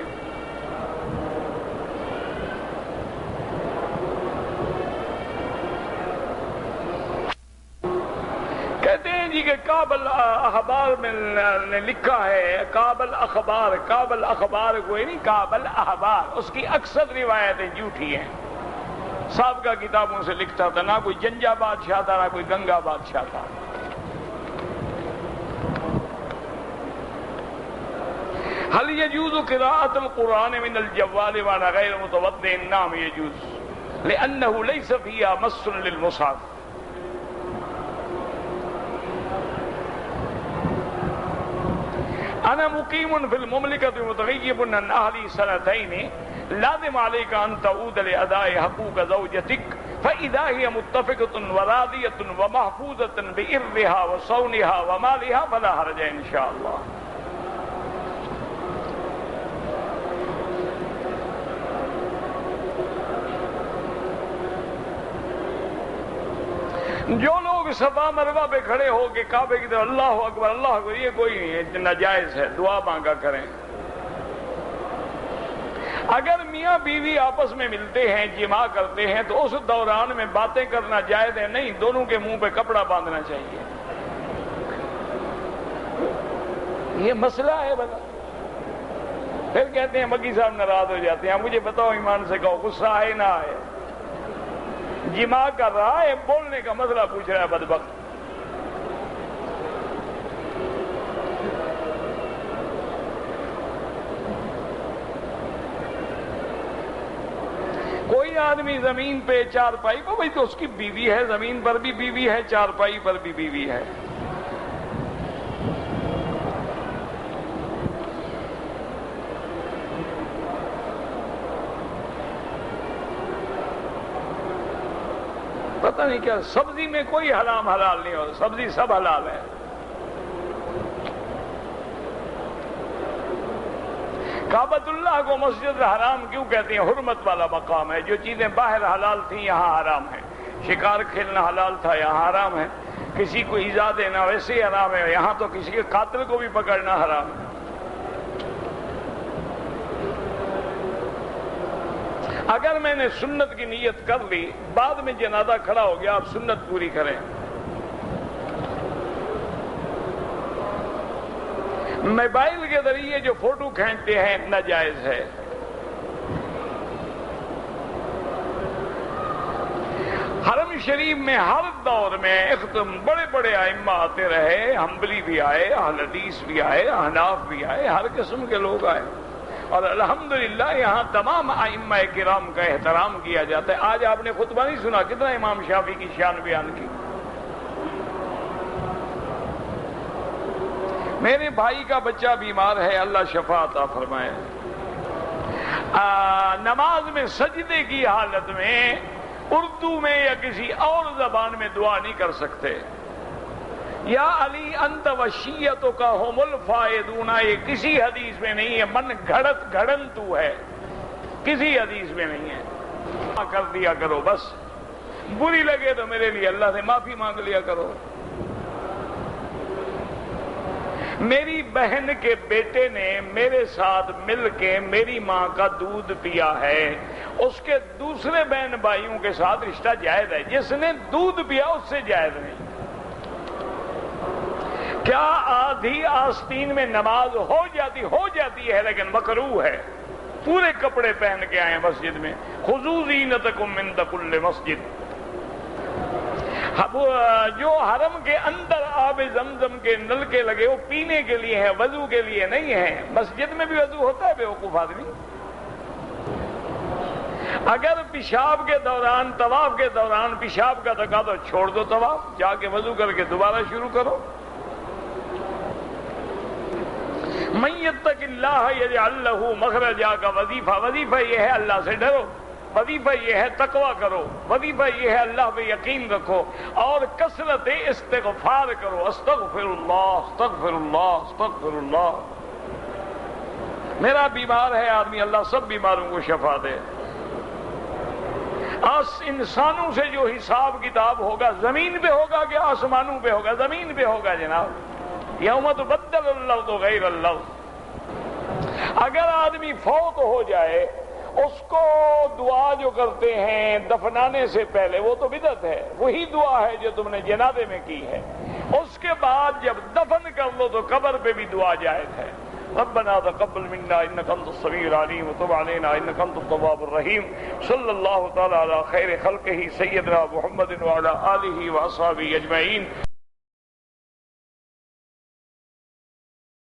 کہتے ہیں جی کہ کابل اخبار میں نے لکھا ہے، کابل اخبار کوئی نہیں، کابل اخبار، اس کی اکثر روایتیں جھوٹی ہیں۔ سابقہ کتابوں سے لکھتا تھا، نہ کوئی جنجا بادشاہ تھا نہ کوئی گنگا بادشاہ تھا۔ هل يجوز قراءة القرآن من الجوال وانا غير متوضئ؟ نعم يجوز، لأنه ليس فيها مس للمصحف۔ أنا مقيم في المملكة متغيب عن أهلي 2 لازم عليك أن تعود لأداء حقوق زوجتك، فإذا هي متفقة وراضية ومحفوظة بإرها وصونها ومالها فلا حرج إن شاء الله۔ جو لوگ صفا مروہ پہ کھڑے ہو کے کعبے کی طرف اللہ اکبر اللہ اکبر، یہ کوئی نہیں ہے، ناجائز ہے، دعا مانگا کریں۔ اگر میاں بیوی آپس میں ملتے ہیں، جماع کرتے ہیں، تو اس دوران میں باتیں کرنا جائز ہے نہیں، دونوں کے منہ پہ کپڑا باندھنا چاہیے۔ یہ مسئلہ ہے بتا۔ پھر کہتے ہیں مکی صاحب ناراض ہو جاتے ہیں، مجھے بتاؤ ایمان سے کہو، غصہ آئے نہ آئے؟ جماع کر رہا ہے، بولنے کا مسئلہ پوچھ رہا ہے بدبخت۔ کوئی آدمی زمین پہ چارپائی پہ، بھائی تو اس کی بیوی ہے، زمین پر بھی بیوی ہے، چارپائی پر بھی بیوی ہے۔ پتہ نہیں کیا، سبزی میں کوئی حرام حلال نہیں ہوتا، سبزی سب حلال ہے۔ کعبۃ اللہ کو مسجد حرام کیوں کہتے ہیں؟ حرمت والا مقام ہے، جو چیزیں باہر حلال تھیں یہاں حرام ہے۔ شکار کھیلنا حلال تھا، یہاں حرام ہے۔ کسی کو ایذا دینا ویسے ہی حرام ہے، یہاں تو کسی کے قاتل کو بھی پکڑنا حرام ہے۔ اگر میں نے سنت کی نیت کر لی، بعد میں جنازہ کھڑا ہو گیا، آپ سنت پوری کریں۔ موبائل کے ذریعے جو فوٹو کھینچتے ہیں ناجائز ہے۔ حرم شریف میں ہر دور میں بڑے بڑے ائمہ آتے رہے، حنبلی بھی آئے، اہل حدیث بھی آئے، احناف بھی آئے، ہر قسم کے لوگ آئے، اور الحمدللہ یہاں تمام ائمہ کرام کا احترام کیا جاتا ہے۔ آج آپ نے خطبہ نہیں سنا، کتنا امام شافعی کی شان بیان کی۔ میرے بھائی کا بچہ بیمار ہے، اللہ شفا عطا فرمائے۔ نماز میں سجدے کی حالت میں اردو میں یا کسی اور زبان میں دعا نہیں کر سکتے. یا علی انت وشیتکہم الفائدون، یہ کسی حدیث میں نہیں ہے، من گھڑن تو ہے، کسی حدیث میں نہیں ہے. کر دیا کرو بس، بری لگے تو میرے لیے اللہ سے معافی مانگ لیا کرو. میری بہن کے بیٹے نے میرے ساتھ مل کے میری ماں کا دودھ پیا ہے، اس کے دوسرے بہن بھائیوں کے ساتھ رشتہ جائز ہے. جس نے دودھ پیا اس سے جائز نہیں. کیا آدھی آستین میں نماز ہو جاتی ہے لیکن مکروہ ہے. پورے کپڑے پہن کے آئے مسجد میں، خذوا زینتکم عند کل مسجد. جو حرم کے اندر آب زمزم کے نلکے لگے وہ پینے کے لیے ہیں، وضو کے لیے نہیں ہیں. مسجد میں بھی وضو ہوتا ہے بیوقوف آدمی. اگر پیشاب کے دوران، طواف کے دوران پیشاب کا تقاضا تو چھوڑ دو، طواف جا کے وضو کر کے دوبارہ شروع کرو. من یتق اللہ یجعل لہ مخرجا کا وظیفہ یہ ہے اللہ سے ڈرو، وظیفہ یہ ہے تقوی کرو، وظیفہ یہ ہے اللہ پہ یقین رکھو اور کثرت استغفار کرو. استغفر اللہ استغفر اللہ استغفر اللہ. میرا بیمار ہے آدمی، اللہ سب بیماروں کو شفا دے. انسانوں سے جو حساب کتاب ہوگا زمین پہ ہوگا کہ آسمانوں پہ ہوگا؟ زمین پہ ہوگا جناب. یوم تبدل الارض غیر الارض. اگر آدمی فوت ہو جائے اس کو دعا جو کرتے ہیں دفنانے سے پہلے وہ تو بدعت ہے، وہی دعا ہے جو تم نے جنازے میں کی ہے. اس کے بعد جب دفن کر لو تو قبر پہ بھی دعا جائز ہے. ربنا تقبل منا انك انت السميع العليم وتب علينا انك انت التواب الرحيم. صلى الله تعالى على خير خلقه سيدنا محمد وعلى اله واصحابه اجمعين.